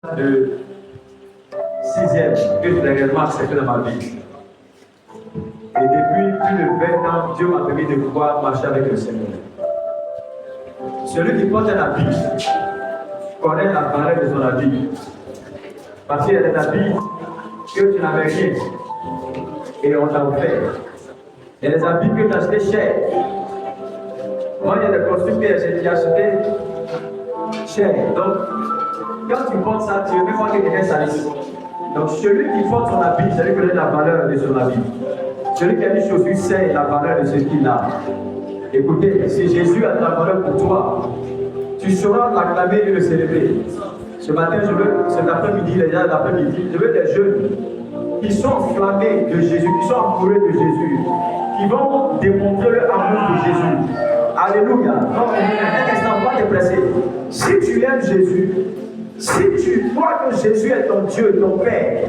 de sixième que j'ai réellement accepté dans ma vie. Et depuis plus de 20 ans, Dieu m'a permis de pouvoir marcher avec le Seigneur. Celui qui porte un habit connaît la valeur de son habit. Parce qu'il y a des habits que tu n'avais rien et on t'a offert. Il y a des habits que tu as achetés cher. Moi, il y a des costumes que j'ai achetés cher. Donc, quand tu portes ça, tu ne veux même pas que quelqu'un salisse. Donc, celui qui porte son habit, celui qui connaît la valeur de son habit. Celui qui a des chaussures sait la valeur de ce qu'il a. Écoutez, si Jésus a de la valeur pour toi, tu sauras l'acclamer et le célébrer. Ce matin, cet après-midi, les gens l'après-midi, je veux des jeunes qui sont enflammés de Jésus, qui sont entourés de Jésus, qui vont démontrer leur amour pour Jésus. Alléluia. Donc, un instant, pas te presser. Si tu aimes Jésus, si tu crois que Jésus est ton Dieu, ton Père,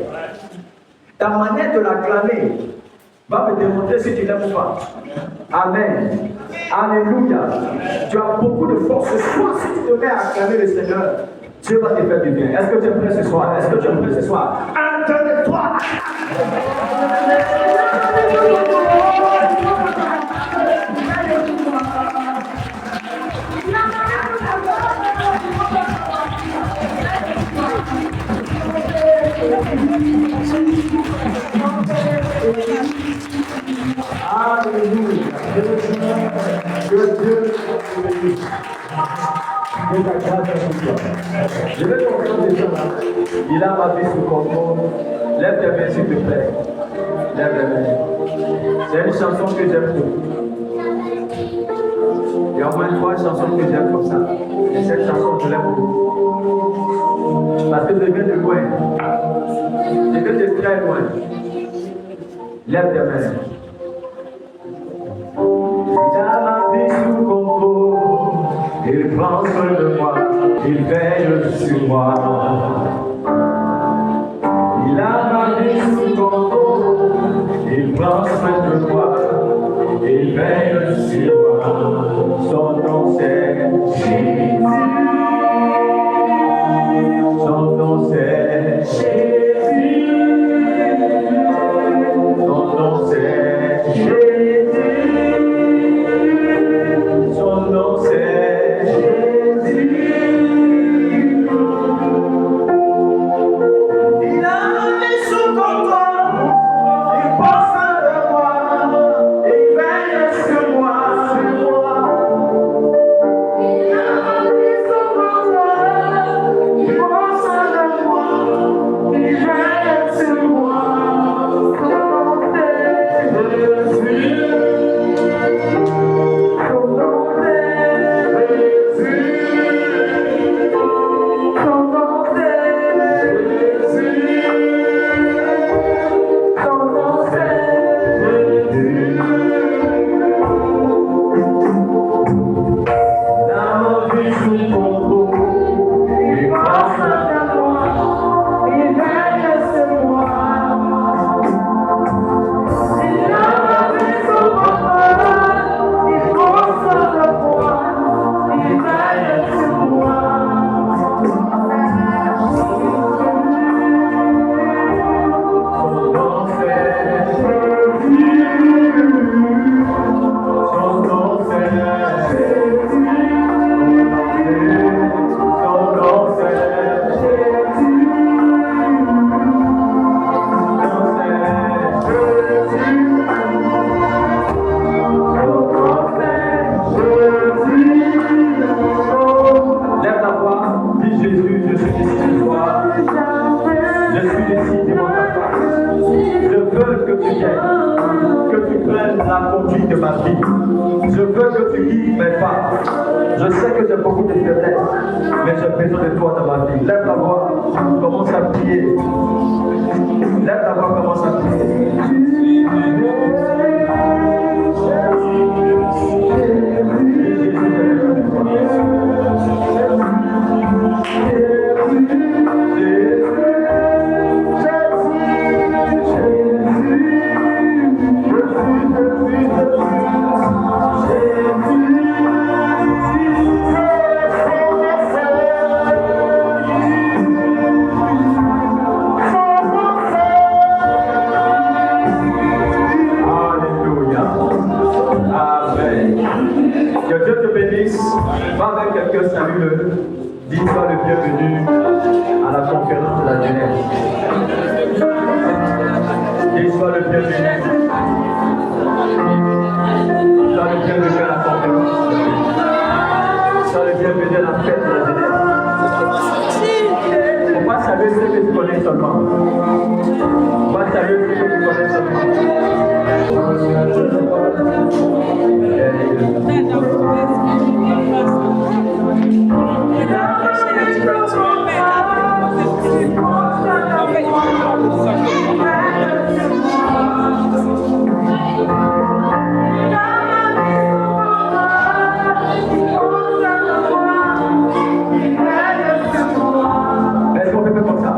ta manière de l'acclamer va me démontrer si tu l'aimes ou pas. Amen. Alléluia. Tu as beaucoup de force. Ce soir, si tu te mets à acclamer le Seigneur, Dieu va te faire du bien. Est-ce que tu es prêt ce soir? Est-ce que tu es prêt ce soir? Entraîne-toi. Alléluia. Que Dieu te bénisse. Que ta grâce soit sur toi. Je vais comprendre déjà là. Il a ma vie sous contrôle. Lève tes mains s'il te plaît. Lève les mains. C'est une chanson que j'aime beaucoup. Il y a au moins 3 chansons que j'aime comme ça. Et cette chanson, je l'aime beaucoup. Parce que je viens de loin. Je viens de très loin. Lève tes mains. Il a ma vie sous contrôle, il prend soin de moi, il veille sur moi. Il a ma vie sous contrôle, il prend soin de moi, il veille sur moi. Son nom c'est Jésus, son nom c'est Jésus, son nom c'est Jésus. Son nom c'est Jésus. Il a mis sous contrôle, il pense de moi, il veille sur moi, Il a mis sous contrôle, il pense de moi, il veille sur moi. connaissent seulement. On va saluer tous ceux qui connaissent seulement. Est-ce qu'on peut faire comme ça?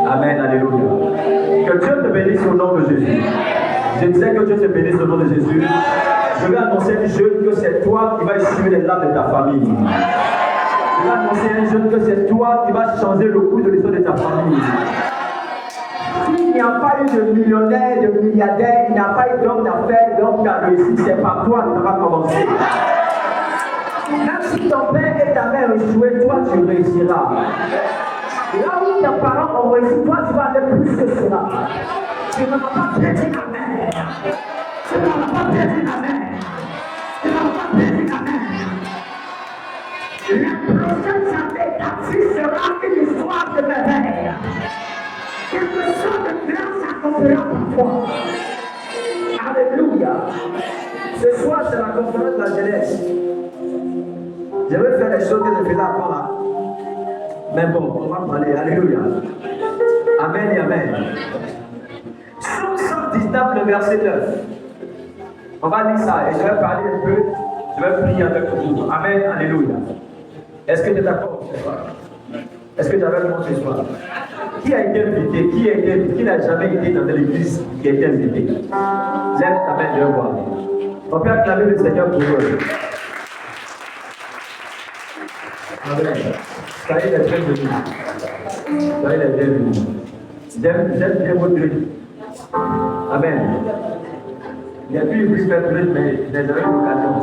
Amen, alléluia. Que Dieu te bénisse au nom de Jésus. Je disais que Dieu te bénisse au nom de Jésus. Je vais annoncer un jeune que c'est toi qui vas essuyer les larmes de ta famille. Je vais annoncer un jeune que c'est toi qui vas changer le cours de l'histoire de ta famille. S'il n'y a pas eu de millionnaire, de milliardaire, il n'y a pas eu d'homme d'affaires, d'homme qui a réussi, c'est par toi que ça va commencer. Même si ton père et ta mère échoué, toi tu réussiras. Là où tes parents ont réussi, toi tu vas aller plus que cela. Tu ne vas pas perdre la mère. Tu ne vas pas perdre la mère. Tu ne vas pas perdre la mère. La prochaine année, ta vie sera une histoire de merveille. Quelque chose de grand s'accomplira pour toi. Alléluia. Ce soir, c'est la conférence de la jeunesse. Je vais faire les choses que je faisais avant là. Mais bon, on va parler. Alléluia. Amen et Amen. Psaume 119, le verset 9. On va lire ça et je vais parler un peu. Je vais prier avec vous. Amen. Alléluia. Est-ce que tu es d'accord ce soir? Est-ce que tu avais le mot ce soir? Qui a été invité? Qui n'a jamais été dans l'église qui a été invité? Lève ta main, je vais voir. On peut acclamer le Seigneur pour eux. Amen. Soyez les bienvenus. Soyez les bienvenus. J'aime bien votre truc. Amen. Il n'y a plus de faire truc, mais je n'ai jamais eu l'occasion.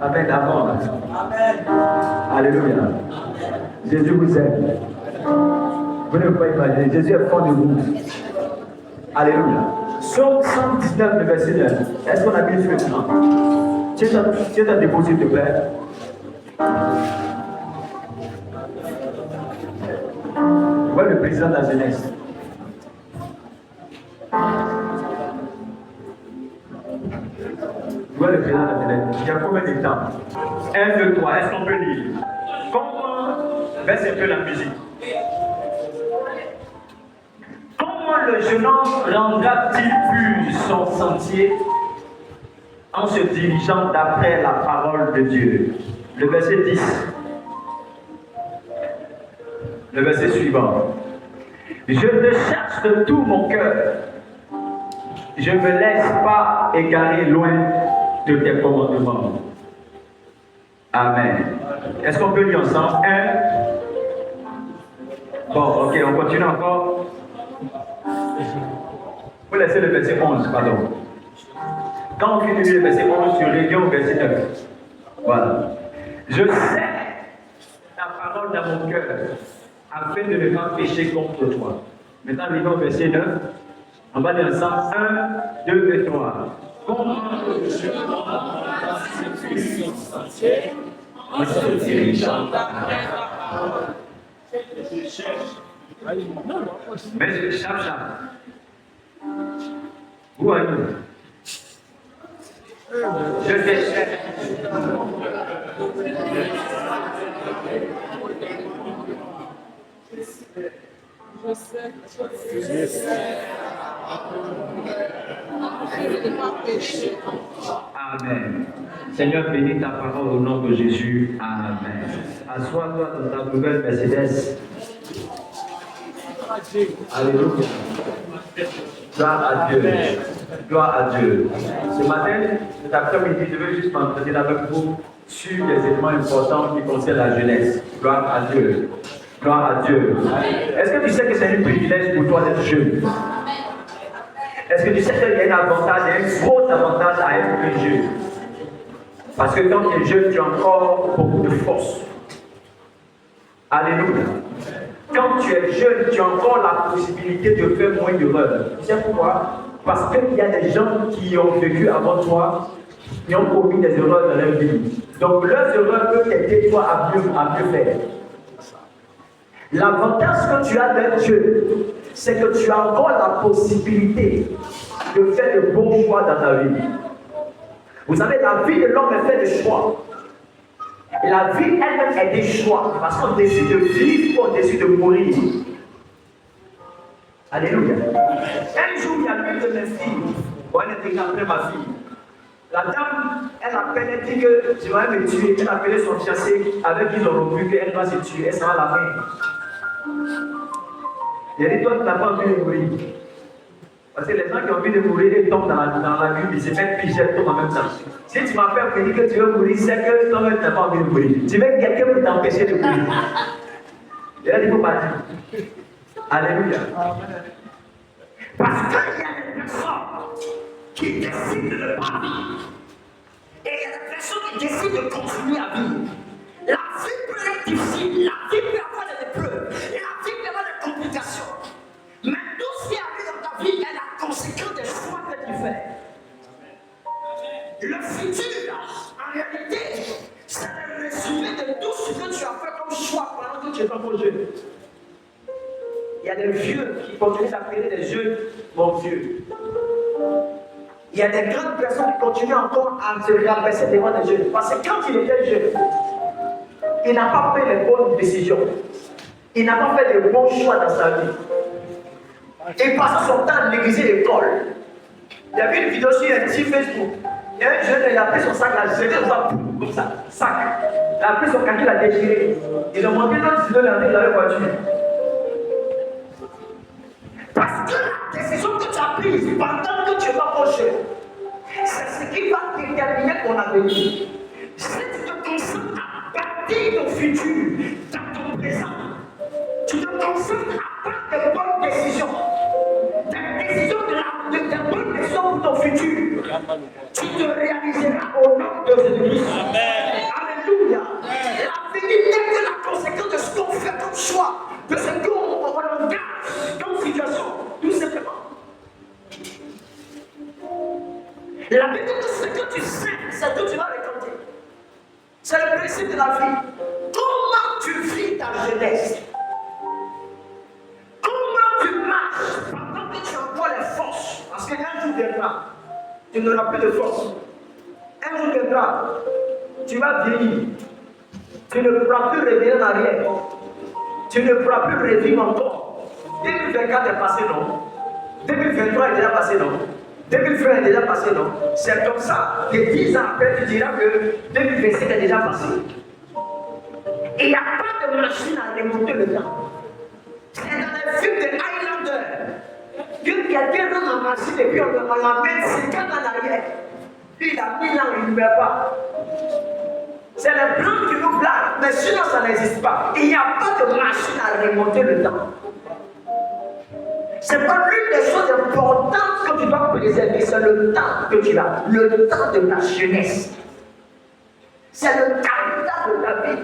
Amen. Avant. Amen. Alléluia. Jésus vous aime. Vous ne pouvez pas imaginer. Jésus est fort de vous. Alléluia. Psaume 119, le verset 9. Est-ce qu'on a mis sur l'écran? Tu es un dépôt, s'il te plaît. Voilà le président de la jeunesse. Voilà le président de la jeunesse. Il y a combien de temps? 1, 2, 3. Est-ce qu'on peut lire? Comment baisse un peu la musique? Comment le jeune homme rendra-t-il pur son sentier en se dirigeant d'après la parole de Dieu? Le verset 10. Le verset suivant. Je te cherche de tout mon cœur. Je ne me laisse pas égarer loin de tes commandements. Amen. Est-ce qu'on peut lire ensemble? 1. Bon, ok, on continue encore. Vous laissez le verset 11, pardon. Quand on finit le verset 11, je reviens au verset 9. Voilà. Je sais ta parole dans mon cœur, afin de ne pas pécher contre toi. Maintenant, arrivons au verset 9. On va dire ensemble 1, 2 et 3. Comment je en se dirigeant vers la parole. Mais chap. Où est-vous? Je te cherche. Je sais. Je n'ai pas péché. Amen. Seigneur, bénis ta parole au nom de Jésus. Amen. Assois-toi dans ta nouvelle Mercedes. Alléluia. Gloire à Dieu. Gloire à Dieu. Ce matin, cet après-midi, je veux juste m'entretenir avec vous sur des éléments importants qui concernent la jeunesse. Gloire à Dieu. Gloire à Dieu. Est-ce que tu sais que c'est un privilège pour toi d'être jeune? Est-ce que tu sais qu'il y a un avantage, il y a un gros avantage à être jeune? Parce que quand tu es jeune, tu as encore beaucoup de force. Alléluia. Quand tu es jeune, tu as encore la possibilité de faire moins d'erreurs. Tu sais pourquoi? Parce qu'il y a des gens qui ont vécu avant toi, qui ont commis des erreurs dans leur vie. Donc leurs erreurs peuvent t'aider toi à mieux faire. L'avantage que tu as d'être jeune, c'est que tu as encore la possibilité de faire de bons choix dans ta vie. Vous savez, la vie de l'homme est faite de choix. Et la vie elle-même est des choix. Parce qu'on décide de vivre ou on décide de mourir. Alléluia. Un jour, il y a une de mes filles. Bon, elle était après ma fille. La dame, elle dit que je vais me tuer. Elle appelait son fiancé avec qui ils ont rompu qu'elle va se tuer. Elle sera la main. Il a dit, toi, tu n'as pas envie de mourir. Parce que les gens qui ont envie de mourir, ils tombent dans la Bible, ils se mettent puis ils tombent en même temps. Si tu m'appelles pour dire que tu veux mourir, c'est que toi-même tu n'as pas envie de mourir. Tu veux quelqu'un pour t'empêcher de mourir. Il a dit, il faut partir. Alléluia. Parce qu'il y a des personnes qui décident de ne pas vivre. Et il y a des personnes qui décident de continuer à vivre. La vie peut être difficile, la vie peut avoir des épreuves, et la vie peut avoir des complications. Mais tout ce qui arrive dans ta vie est la conséquence des choix que tu fais. Le futur, en réalité, c'est le résumé de tout ce que tu as fait comme choix pendant que tu es encore jeune. Il y a des vieux qui continuent d'appeler des jeunes mon vieux. Il y a des grandes personnes qui continuent encore à se rabaisser devant des jeunes. Parce que quand il était jeune, il n'a pas fait les bonnes décisions. Il n'a pas fait les bons choix dans sa vie. Il passait son temps à négliger l'école. Il y avait une vidéo sur un petit Facebook. Il y a un jeune, il a pris son sac, il a jeté comme ça, sac. Il a pris son cahier, il l'a déchiré. Il a monté dans le studio, il avait voiture. Parce que la décision que tu as prise pendant que tu es pas proche, c'est ce qui va déterminer ton avenir. Si tu te concentres à bâtir ton futur dans ton présent, tu te concentres à prendre de bonnes décisions. Des bonnes décisions pour ton futur. Tu te réaliseras au nom de Jésus. Amen. Alléluia. L'avenir n'est que la conséquence de ce qu'on fait comme choix, de ce qu'on engage comme situation, tout simplement. La Bible dit que ce que tu sais, c'est que tu vas récolter. C'est le principe de la vie. Comment tu vis ta jeunesse? Comment tu marches pendant que tu emploies les forces? Parce qu'un jour viendra, tu n'auras plus de force. Un jour viendra, tu vas vieillir. Tu ne pourras plus revenir en arrière. Tu ne pourras plus revivre encore. 2024 est passé, non? 2023 est déjà passé, non? 2020 est déjà passé, non? C'est comme ça que 10 ans après, tu diras que 2027 est déjà passé. Et il n'y a pas de machine à remonter le temps. C'est dans les films de Highlander que quelqu'un rend la machine et puis on l'amène 50 ans en arrière. Puis il a 1000 ans, il ne meurt pas. C'est les blancs qui nous blaguent, mais sinon ça n'existe pas. Il n'y a pas de machine à remonter le temps. C'est pas l'une des choses importantes que tu dois préserver, c'est le temps que tu as, le temps de ta jeunesse. C'est le capital de ta vie.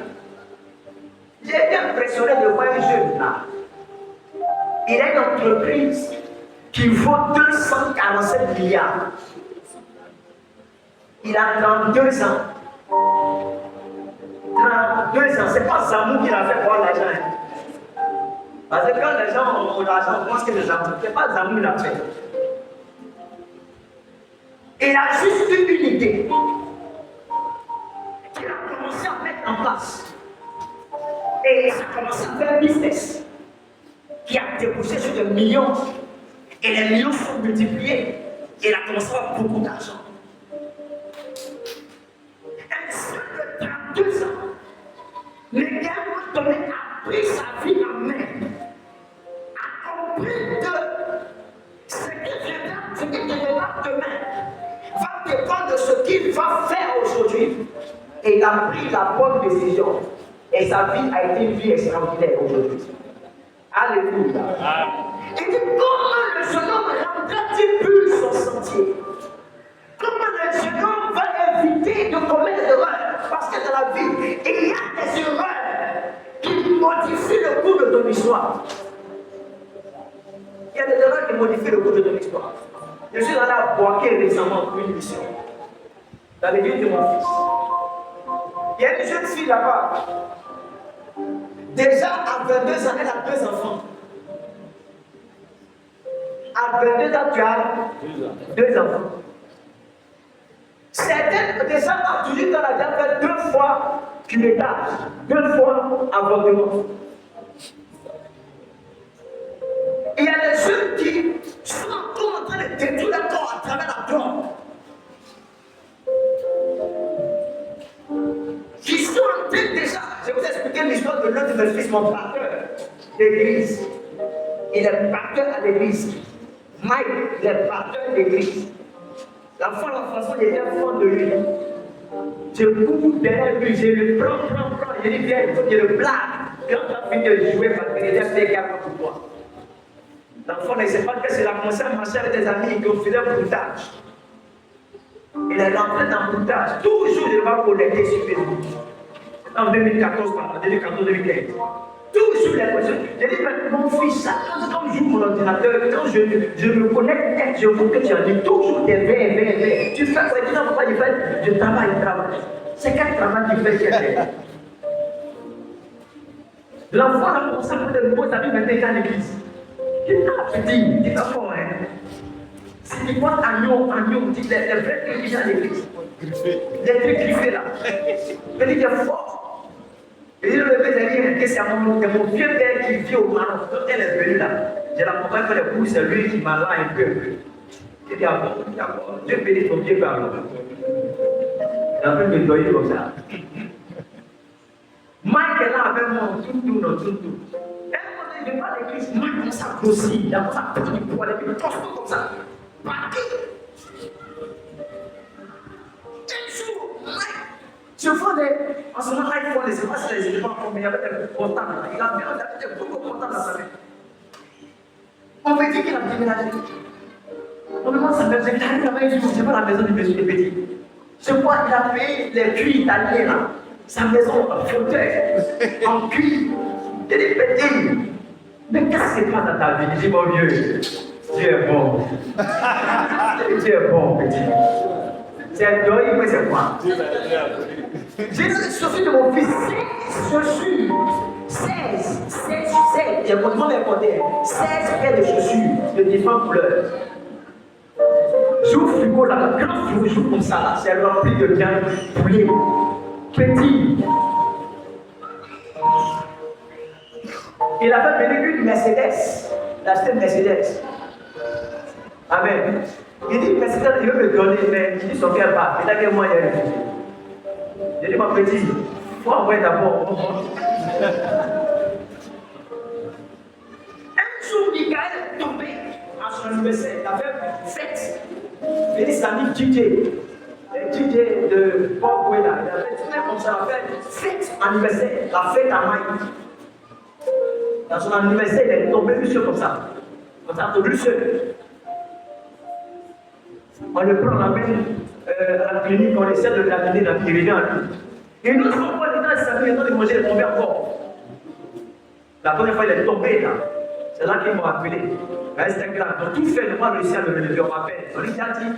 J'ai été impressionné de voir un jeune là. Il a une entreprise qui vaut 247 milliards. Il a 32 ans. 32 ans, c'est pas Zamou qui l'a fait pour l'argent. Parce que quand les gens ont l'argent, on pense que c'est Zamou. C'est pas Zamou qui l'a fait. Il a juste une idée qu'il a commencé à mettre en place. Et ça a commencé à faire un business qui a débouché sur des millions. Et les millions sont multipliés. Et il a commencé à avoir beaucoup d'argent. Un seul de 32 ans, le gars a pris sa vie en main. A compris que ce qui deviendra demain va dépendre de ce qu'il va faire aujourd'hui. Et il a pris la bonne décision. Et sa vie a été une vie extraordinaire aujourd'hui. Alléluia. Il dit comment le jeune homme rendra-t-il plus son sentier? Comment le jeune homme va éviter de commettre des erreurs? Parce que dans la vie, il y a des erreurs qui modifient le cours de ton histoire. Il y a des erreurs qui modifient le cours de ton histoire. Je suis allé à Boaké récemment pour une mission. Dans l'église de mon fils. Il y a une jeune fille là-bas. Déjà à 22 ans, elle a 2 enfants. À 22 ans, tu as 2 enfants. Certaines déjà ont toujours dans la vie fait 2 fois culettage, 2 fois avortement. Il y a des jeunes qui sont encore en train de détruire leur corps à travers la drogue. Qui sont en train déjà. Je vais vous expliquer l'histoire de l'un de mes fils, mon pasteur d'église. Il est pasteur à l'église. Mike, il est pasteur d'église. L'enfant, il était fond de lui. Je cours derrière lui, je le prends. Je dis, viens, il faut que je le blague. Quand tu as fini de jouer, parce qu'il était impeccable pour toi. L'enfant ne sait pas que c'est la commencé à marcher avec des amis qui ont fait un broutage. Il est rentré dans le broutage. Toujours, je vais collecter sur Facebook. En 2014, 2015. Toujours les questions. J'ai dit, mon fils, quand je joue mon ordinateur, quand je me connecte, je vois que tu as dit toujours des verres. Tu fais quoi? Tu n'as pas dit, je travaille. C'est quel travail tu fais? L'enfant a commencé à faire des nouveaux amis maintenant à l'église. Tu dis pas quoi, hein? Si tu vois agneau, tu dis les vrais trucs qui viennent à l'église. Les trucs griffés là. Je dis, tu es fort. Et je le fais dire que c'est mon vieux père qui vit au Maroc. Quand elle est venue là, j'ai l'accompagné faire les cours, c'est lui qui m'a là un peu. J'ai dit, ah bon, Dieu bénit ton vieux père. Il a fait me doyer comme ça. Mike est là avec moi, tout. Et quand il vient à l'église, Mike commence à grossir, il commence à prendre du poids, il me torche comme ça. Parti. Un jour, Mike. Je vois en ce moment, il faut les c'est pas si les éléments mais il y avait des portables. Il a des beaucoup de portables dans sa main. On me dit qu'il a déménagé. On me demande sa maison, il a travaillé, c'est pas la maison du monsieur Petit. Je vois qu'il a payé les cuirs italiens là. Sa maison en fauteuil, en cuir. Il est petit. Mais qu'est-ce qui se passe dans ta vie? Il dit, mon vieux, Dieu est bon. Dieu est bon, petit. C'est un deuil, mais c'est quoi? J'ai donné les chaussures de mon fils, 16 chaussures. 16. J'ai complètement importé 16 paires de chaussures de différentes couleurs. J'ouvre le frigo là, grand frigo comme ça là, c'est rempli de viande poulet. Petit. Il a fait venir une Mercedes. Il a acheté une Mercedes. Amen. Il dit, Mercedes, il veut me donner, mais il dit son cœur bat. Il a que moi, il a refusé. J'ai dit, mon petit, il faut envoyer d'abord. Un jour, Michael est tombé à son anniversaire. Il a fait une fête. Il dit, c'est ami DJ. Le DJ de Bob Weda. Il a fait tout comme ça. Il a fait une fête anniversaire. La fête à Mike. Dans son anniversaire, il est tombé lucieux comme ça. Comme ça, lucieux. On le prend, on l'amène à la clinique, on essaie de l'amener dans la clinique. Et une autre fois, il est dans de manger, il est tombé encore. La première fois, il est tombé là. C'est là qu'ils m'ont appelé. C'était grave. Donc tout fait, moi, réussir à le relever, on m'appelle. On lui a dit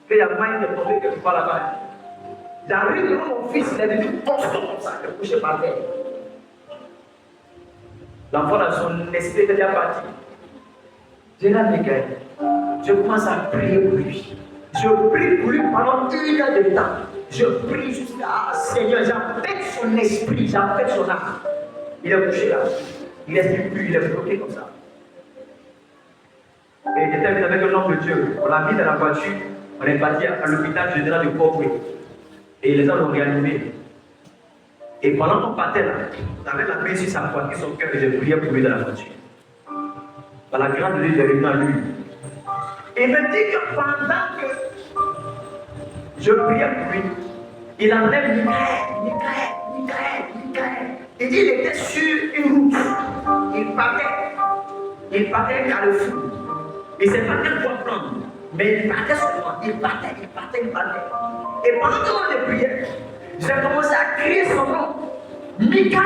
qu'il y a Mike qui est tombé quelque part là-bas. J'arrive devant mon fils, il est devenu constant comme ça, il est couché par terre. L'enfant dans son esprit était déjà parti. J'ai là, Michael. Je commence à prier pour lui. Je prie pour lui pendant 1 heure de temps. Je prie jusqu'à Seigneur, j'appelle son esprit, j'appelle son âme. Il est couché là. Il n'est plus, il est bloqué comme ça. Et il était avec un homme de Dieu. On l'a mis dans la voiture, on est parti à l'hôpital général de Port-Boué. Et les gens l'ont réanimé. Et pendant qu'on partait là, avec la main sur sa poitrine, son cœur, et j'ai prié pour lui dans la voiture. Par la grâce de Dieu, il est revenu à lui. Il me dit que pendant que je priais pour lui, il enlève Michael. Il dit qu'il était sur une route. Il partait un carrefour. Il ne sait pas quelle voie prendre. Mais il partait souvent. Il partait. Et pendant que je priais, j'ai commencé à crier son nom. Michael,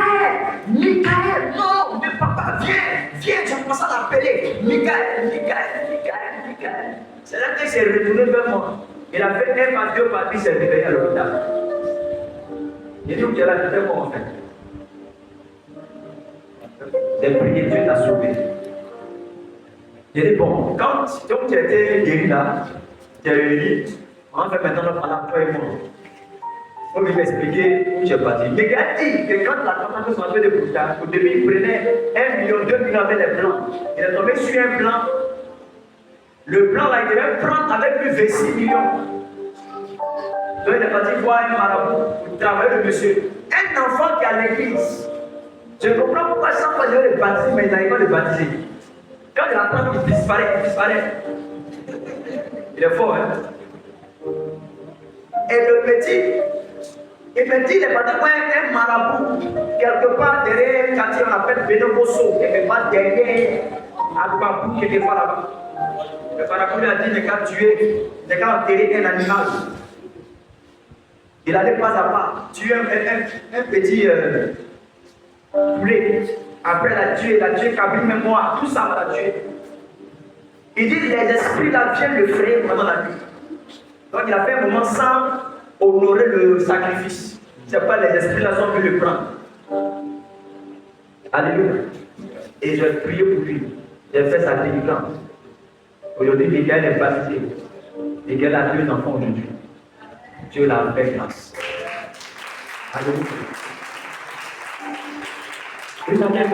non, mais papa, viens, j'ai commencé à l'appeler. Michael. C'est là qu'il s'est retourné vers moi. Il a fait 1 pas, 2 pas, il s'est réveillé à l'hôpital. Il dit où tu es là, tu étais mort en fait. J'ai prié, Dieu t'a sauvé. J'ai dit, bon, quand tu étais guéri là, tu es réuni, on va maintenant parler toi et moi. Il faut m'expliquer où j'ai parti. Mais il a dit que quand la campagne s'est fait de bouteilles, au début, il prenait 1 million, 2 millions avec les blancs. Il est tombé sur un blanc. Le blanc là, il devait prendre avec lui 26 millions. Donc il est parti voir un marabout pour travailler le monsieur. Un enfant qui est à l'église. Je comprends pourquoi chaque fois je vais le baptiser, mais il n'arrive pas à le baptiser. Quand il attend, il disparaît. Il est fort, hein? Et le petit, il me dit, il est parti voir un marabout, quelque part derrière un quartier, on appelle Benobosso, quelque part derrière Agbabou, quelque part là-bas. Le marabout lui a dit, ne qu'à enterrer un animal. Il allait pas à pas tuer un petit poulet. Après, il a tué Kabyle, même moi, tout ça l'a tué. Il dit, les esprits là viennent le frayer pendant la nuit. Donc il a fait un moment sans honorer le sacrifice. C'est pas les esprits là sont venus le prendre. Alléluia. Et j'ai prié pour lui. J'ai fait sa délivrance. Aujourd'hui, Miguel est baptisé. Miguel a 2 enfants aujourd'hui. Dieu l'a fait grâce. Alléluia. Une année,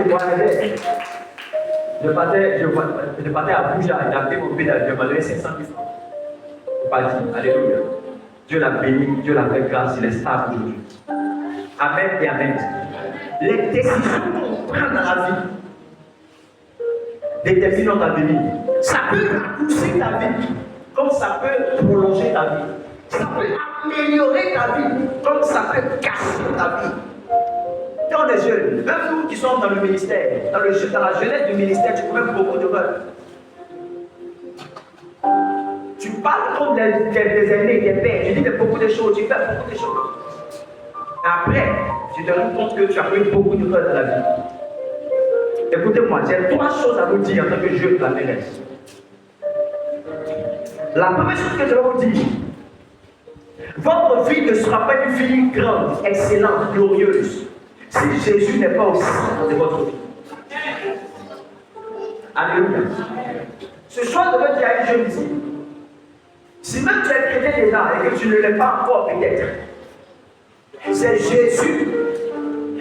je partais à Bouja, il a pris mon pédale, je m'a donné 500 000 francs. Parti, alléluia. Dieu l'a béni, Dieu l'a fait grâce, il est stable aujourd'hui. Amen et amen. Les décisions qu'on prend dans la vie déterminent ta vie. Ça peut raccourcir ta vie, comme ça peut prolonger ta vie. Ça peut améliorer ta vie, comme ça peut casser ta vie. Quand on est jeune, même nous qui sommes dans le ministère, dans la jeunesse du ministère, tu connais beaucoup de rêves. Tu parles comme des aînés, des pères, tu dis beaucoup de choses, tu fais beaucoup de choses. Et après, tu te rends compte que tu as eu beaucoup de rêves dans la vie. Écoutez-moi, j'ai 3 choses à vous dire en tant que jeune de la maîtresse. La première chose que je vais vous dire, votre vie ne sera pas une vie grande, excellente, glorieuse, si Jésus n'est pas au centre de votre vie. Alléluia. Ce soir, je veux dire à une jeune ici, si même tu es chrétien déjà et que tu ne l'es pas encore peut-être, c'est Jésus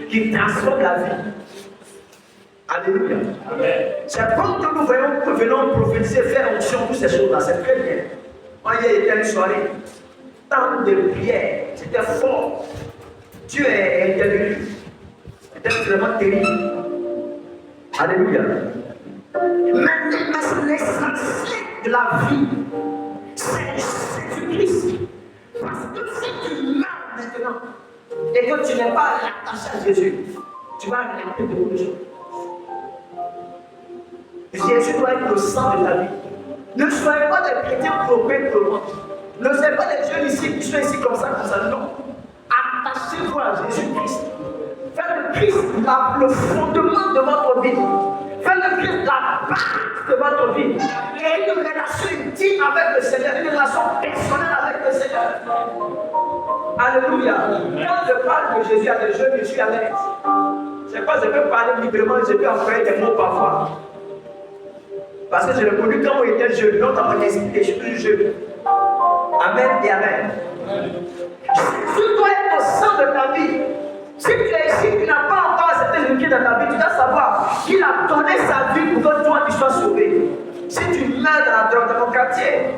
qui transforme la vie. Alléluia. C'est comme que nous venons prophétiser, faire onction, toutes ces choses-là, c'est très bien. Moi, il y a une soirée, tant de prières, c'était fort. Dieu est intervenu. C'était vraiment terrible. Alléluia. Maintenant, l'essentiel de la vie, c'est Jésus-Christ. Parce que si tu meurs maintenant et que tu n'es pas attaché à Jésus, tu vas rater beaucoup de choses. Jésus doit être le centre de ta vie. Ne soyez pas des chrétiens propres pour le monde. Ne soyez pas des jeunes ici qui sont ici comme ça. Non. Attachez-vous à Jésus-Christ. Faites le Christ le fondement de votre vie. Faites le Christ la base de votre vie. Et une relation intime avec le Seigneur, une relation personnelle avec le Seigneur. Alléluia. Quand je parle de Jésus à des jeunes, je suis à l'aise. C'est pas, je peux parler librement, je peux employer des mots parfois. Parce que je l'ai connu quand on était jeune, non dans mon esprit, je suis plus jeune. Amen et amen. Tu dois être au centre de ta vie. Si tu es ici, tu n'as pas encore accepté Jésus dans ta vie, tu dois savoir qu'il a donné sa vie pour que toi tu sois sauvé. Si tu meurs dans la drogue, dans mon quartier,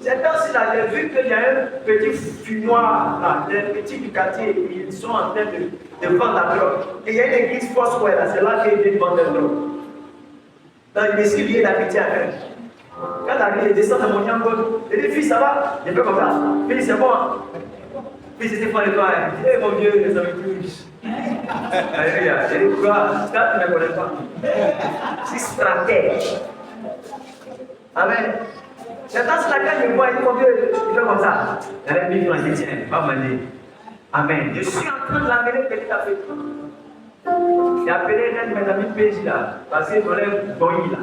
c'est ainsi là, j'ai vu qu'il y a un petit fumoir là, des petits du quartier, ils sont en train de vendre la drogue. Et il y a une église Foursquare là, c'est là qu'ils vendent la drogue. Donc il est lié d'amitié avec eux. Quand il arrive, il descend dans mon yangon. Il dit, fils, ça va? Il fait comme ça. Fils, c'est bon. Fils, c'était pas le toi. Eh mon Dieu, les amis plus. Alléluia. J'ai dit, quoi? Ça, tu ne me connais pas. C'est stratège. Amen. C'est dans ce cas, je vois, il dit, mon Dieu, il fait comme ça. Il a mis dans le tiens, pas mal. Amen. Je suis en train de l'amener petit à petit. J'ai appelé un de mes amis PJ là, parce qu'il fallait bonnie là.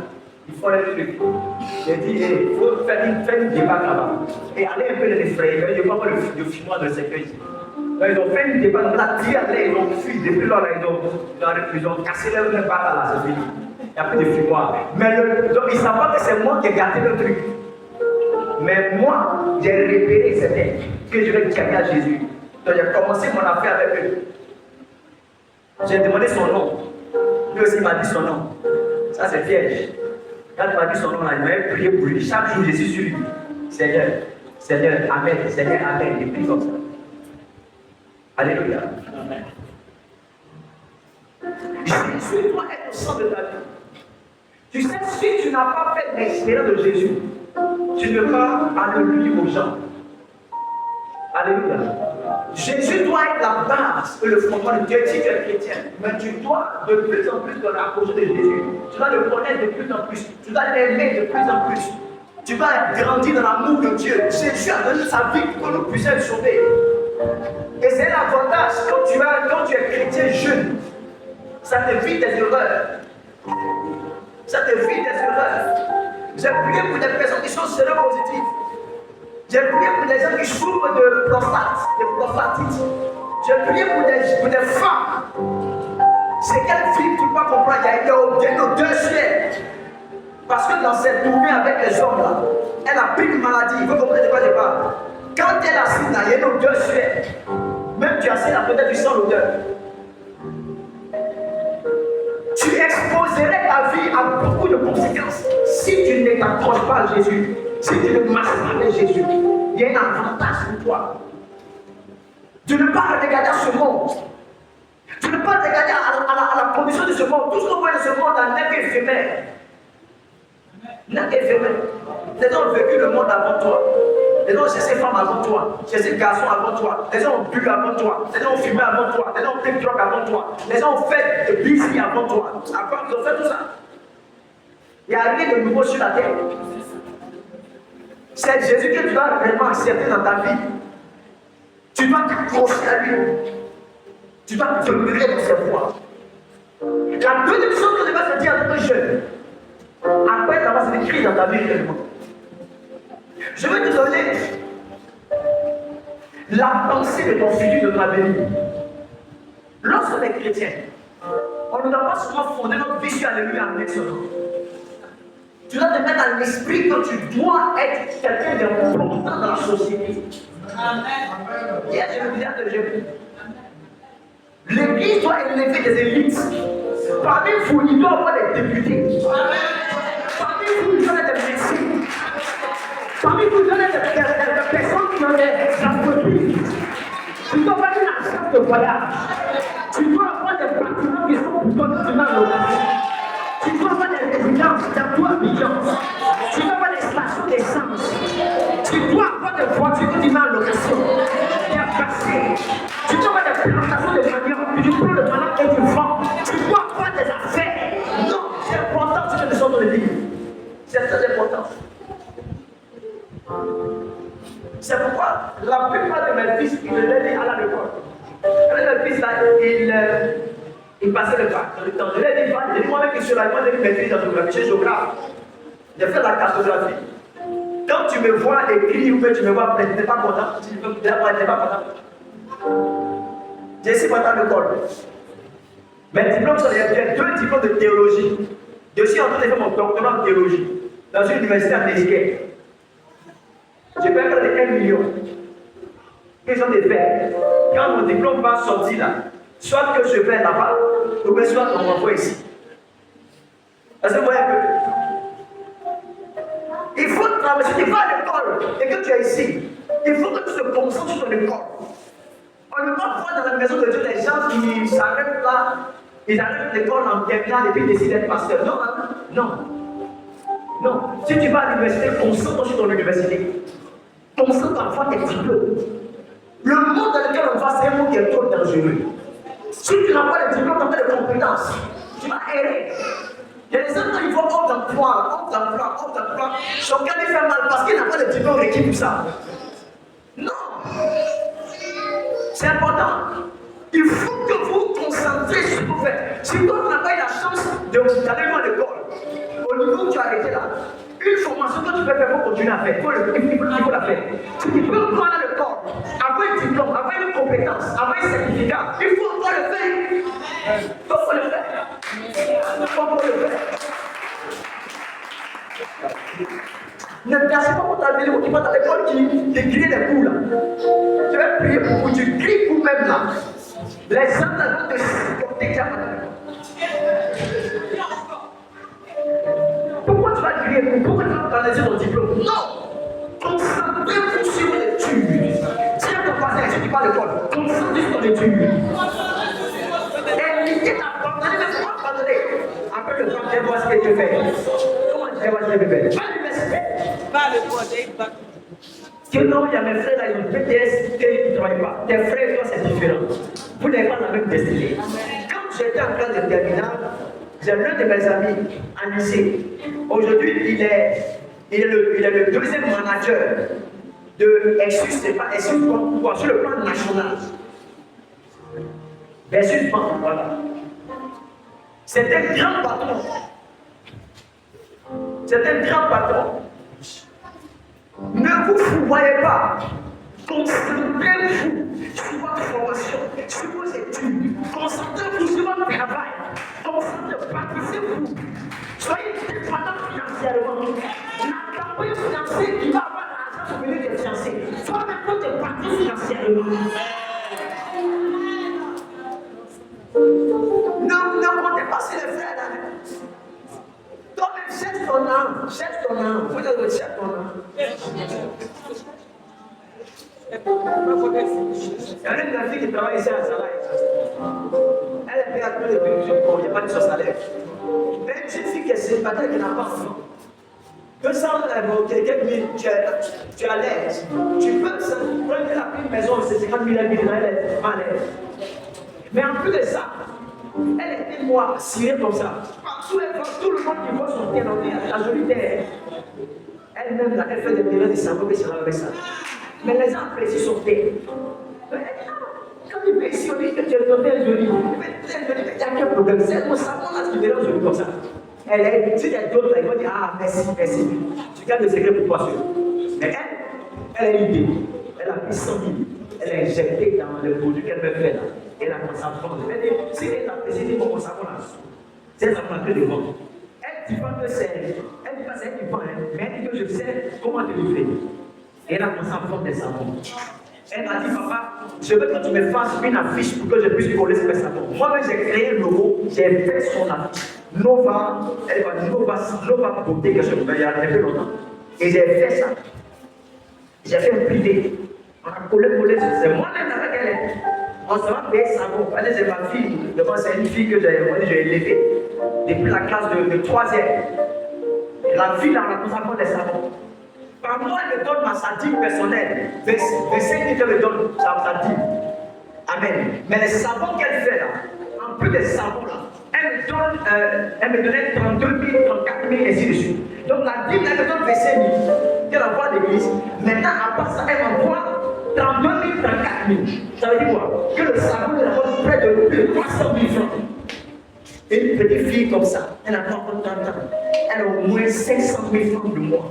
Il faut les trucs. J'ai dit, il faut faire une débat là-bas. Et aller un peu les effrayer. Je ne vois pas le fumoir de secret ici. Donc ils ont fait une débat, on a tiré à l'air, ils ont fui. Depuis là, ils ont cassé leur batte là, c'est fini. Il n'y a plus de fumoir. Mais donc ils ne savent pas que c'est moi qui ai gâté le truc. Mais moi, j'ai repéré c'était que je vais gagner à Jésus. Donc j'ai commencé mon affaire avec eux. J'ai demandé son nom. Lui aussi m'a dit son nom. Ça c'est piège. Quand il m'a dit son nom, là, il m'a prié pour lui. Chaque jour, je suis sur lui. Seigneur, Seigneur, Amen, Seigneur, Amen. Il prie comme ça. Alléluia. Amen. Jésus doit être au centre de ta vie. Tu sais, si tu n'as pas fait l'expérience de Jésus, tu ne vas pas alléluia aux gens. Alléluia. Jésus doit être la base et le fondement de Dieu si tu es chrétien. Mais tu dois de plus en plus te rapprocher de Jésus. Tu dois le connaître de plus en plus. Tu dois l'aimer de plus en plus. Tu vas grandir dans l'amour de Dieu. Jésus a donné sa vie pour que nous puissions être sauvés. Et c'est l'avantage quand tu es chrétien jeune. Ça t'évite des erreurs. Ça t'évite des erreurs. J'ai prié pour des personnes qui sont séropositives. J'ai prié pour des gens qui souffrent de prostatite. J'ai prié pour des femmes. C'est quelle fille tu peux comprendre? Il y a nos deux suites. Parce que dans cette tournée avec les hommes là, elle a pris une maladie. Il faut comprendre de quoi je parle. Quand elle assise là, il y a nos deux suites. Même tu assises là, peut-être tu sens l'odeur. Tu exposerais ta vie à beaucoup de conséquences si tu ne t'accroches pas à Jésus. Si tu ne marches pas avec Jésus, il y a un avantage pour toi. Tu ne peux pas regarder ce monde. Tu ne peux pas regarder à la condition de ce monde. Tout ce qu'on voit de ce monde n'est qu'éphémère. N'est qu'éphémère. Les gens ont vécu le monde avant toi. Les gens ont cherché femmes avant toi. Cherché garçons avant toi. Les gens ont bu avant toi. Les gens ont fumé avant toi. Les gens ont pris de drogue avant toi. Les gens ont fait de busy avant toi. Avant, ils ont fait tout ça. Il n'y a rien de nouveau sur la terre. C'est Jésus que tu dois réellement accepter dans ta vie. Tu dois t'accrocher à lui. Tu dois demeurer dans ses voies. La deuxième chose que je vais te dire à notre jeune, après ça va s'écrire dans ta vie réellement. Je vais te donner la pensée de ton futur, de ta vie. Lorsqu'on est chrétien, on ne doit pas seulement fonder notre vie sur Alléluia avec son nom. Tu dois te mettre dans l'esprit que tu dois être quelqu'un d'important dans la société. Amen. Hier, je le disais à Jésus. L'église doit élever des élites. Parmi vous, il doit y avoir des députés. Parmi vous, il doit y avoir des médecins. Parmi vous, il doit y avoir des personnes qui ont des entreprises. Tu dois avoir une agence de voyage. Tu dois avoir des bâtiments qui sont pour toi dans le local. Tu dois avoir des résidences dans toi, Billance. Tu dois avoir des stations d'essence. Tu dois avoir des voitures que tu mets en location. Des passés. Tu dois avoir des plantations de manioc. Tu prends le manioc et tu vends. Tu dois avoir des affaires. Non, c'est important ce que nous sommes dans l'église. C'est très important. C'est pourquoi la plupart de mes fils, ils me l'aidaient à l'école. Quand mes fils là, il passait le bac dans le temps. Je lui ai dit, moi-même qui suis là, moi j'ai maîtrise en géographie, je suis géographe. J'ai fait la cartographie. Quand tu me vois écrire ou que tu me vois, tu n'es pas content, tu n'es pas content. J'ai 6 mois dans l'école. Mes diplômes sont j'ai 2 diplômes de théologie. Je suis en train de faire mon doctorat en théologie dans une université américaine. J'ai fait près de 1 million. Ils ont des faits. Quand mon diplôme va sortir là, soit que je vais là-bas, ou bien soit on m'envoie ici. Est-ce que vous voyez un peu? Il faut travailler. Si tu vas à l'école et que tu es ici, il faut que tu te concentres sur ton école. On ne peut pas voir dans la maison de Dieu des gens qui s'arrêtent là, ils arrêtent l'école en terminale et puis décident d'être pasteur. Non, hein? Non. Non. Si tu vas à l'université, concentre-toi sur ton université. Concentre-toi à faire tes diplômes. Le monde dans lequel on va, c'est un monde qui est trop dangereux. Si tu n'as pas les diplômes, tu n'as pas de compétences, tu vas errer. Il y a des gens qui vont hors d'emploi. Son cœur lui fait mal parce qu'il n'a pas de diplôme requis pour ça. Non. C'est important. Il faut que vous vous concentrez sur ce que vous faites. Si toi, tu n'as pas eu la chance d'aller à l'école, au niveau où tu as arrêté là, une formation que tu peux faire pour continuer à faire. Il faut la faire. Si tu peux prendre le corps, avoir un diplôme, avoir une compétence, avoir un certificat, il faut encore le faire. Il faut le faire. Il faut encore le faire. Ne cassez pas pour ta vidéo qui va dans l'école qui crie des coups là. Tu vas prier pour vous, tu cries pour même là. Les gens vont te supporter qui a pourquoi tu vas crier pour? Pourquoi tu vas canaliser ton diplôme? Non! Concentrez-vous sur l'étude. Si tu ton passé, si tu vas à l'école, concentrez-vous sur ton étude. Évitez d'abandonner, mais pourquoi abandonner? Après le temps, tu vois ce que tu fais. Comment tu vois ce que tu fais? Va à l'université. Va à l'école, Que non, il y a mes frères là, ils ont BTS, qui ne travaillent pas. Tes frères, toi, c'est différent. Vous n'avez pas la même destinée. Quand j'étais en classe de terminale, j'ai l'un de mes amis en lycée. Aujourd'hui, il est le deuxième manager de Exus, c'est pas Exus Banque, sur le plan national. Exus Banque, voilà. C'est un grand patron. C'est un grand patron. Ne vous fourvoyez pas. Concentrez-vous sur votre formation, sur vos études. Concentrez-vous sur votre travail. Concentrez-vous, bâtissez-vous. Soyez dépendants financièrement. La campagne financière qui va avoir l'argent pour venir des fiancés. Toi-même, faut te bâtir financièrement. Ne comptez pas sur les frères là. Toi-même, cherche ton âme. Cherche ton âme. Vous devez chercher ton âme. Il y a une fille qui travaille ici à Salaï. Elle est payée à tous les pays, il n'y a pas de son salaire. Mais une fille qui est célibataire qui n'a pas d'enfant. Que ça, quelqu'un dit, tu es à l'aise. Tu peux prendre la petite maison, c'est 50 000 habitants, elle est à l'aise. Mais en plus de ça, elle était moi, cirée comme ça. Partout, tout le monde qui voit son terre, la jolie terre. Elle-même, elle fait des terrains de savon, mais c'est avec ça. Mais les gens apprécient son thé. Quand il fait ici, on dit que tu es tombé joli. Il n'y a aucun problème. C'est mon savon là qui dérange joli comme ça. Elle est, si il y a d'autres, ils vont dire ah, merci, merci. Tu gardes le secret pour toi seul. Mais elle a une idée. Elle a pris 100 000. Elle a injecté dans le produit qu'elle veut faire là. Elle a commencé à prendre. Elle dit, si elle apprécie, dit mon savon là. C'est ça qu'on a fait de vendre. Elle dit pas que c'est. Elle dit pas c'est elle qui vend, mais elle dit que je sais comment te livrer. Elle a commencé à prendre des savons. Elle m'a dit, papa, je veux que tu me fasses une affiche pour que je puisse coller ce savon. Moi-même, j'ai créé le logo, j'ai fait son affiche. Nova, elle va Nova Beauté, que je me il y a un peu longtemps. Et j'ai fait ça. J'ai fait un privé. On a collé, c'est moi-même avec elle. On se va payer savon. Elle c'est ma fille. C'est une fille que j'ai élevée depuis la classe de 3e. La fille, là, on a commencé à prendre des savons. Par mois, elle me donne ma satire personnelle. 25 000 me donne sa dîme. Amen. Mais les savons qu'elle fait là, en plus des savons là, elle me donnait 32 000, 34 000, ainsi de suite. Donc la dîme, elle me donne 25 000 qu'elle envoie à l'église. Maintenant, à part ça, elle m'envoie 32 000, 34 000. Ça veut dire quoi? Que le savon, elle envoie près de 300 000 francs. Une petite fille comme ça, elle n'a pas encore 30 ans. Elle a au moins 500 000 francs de mois.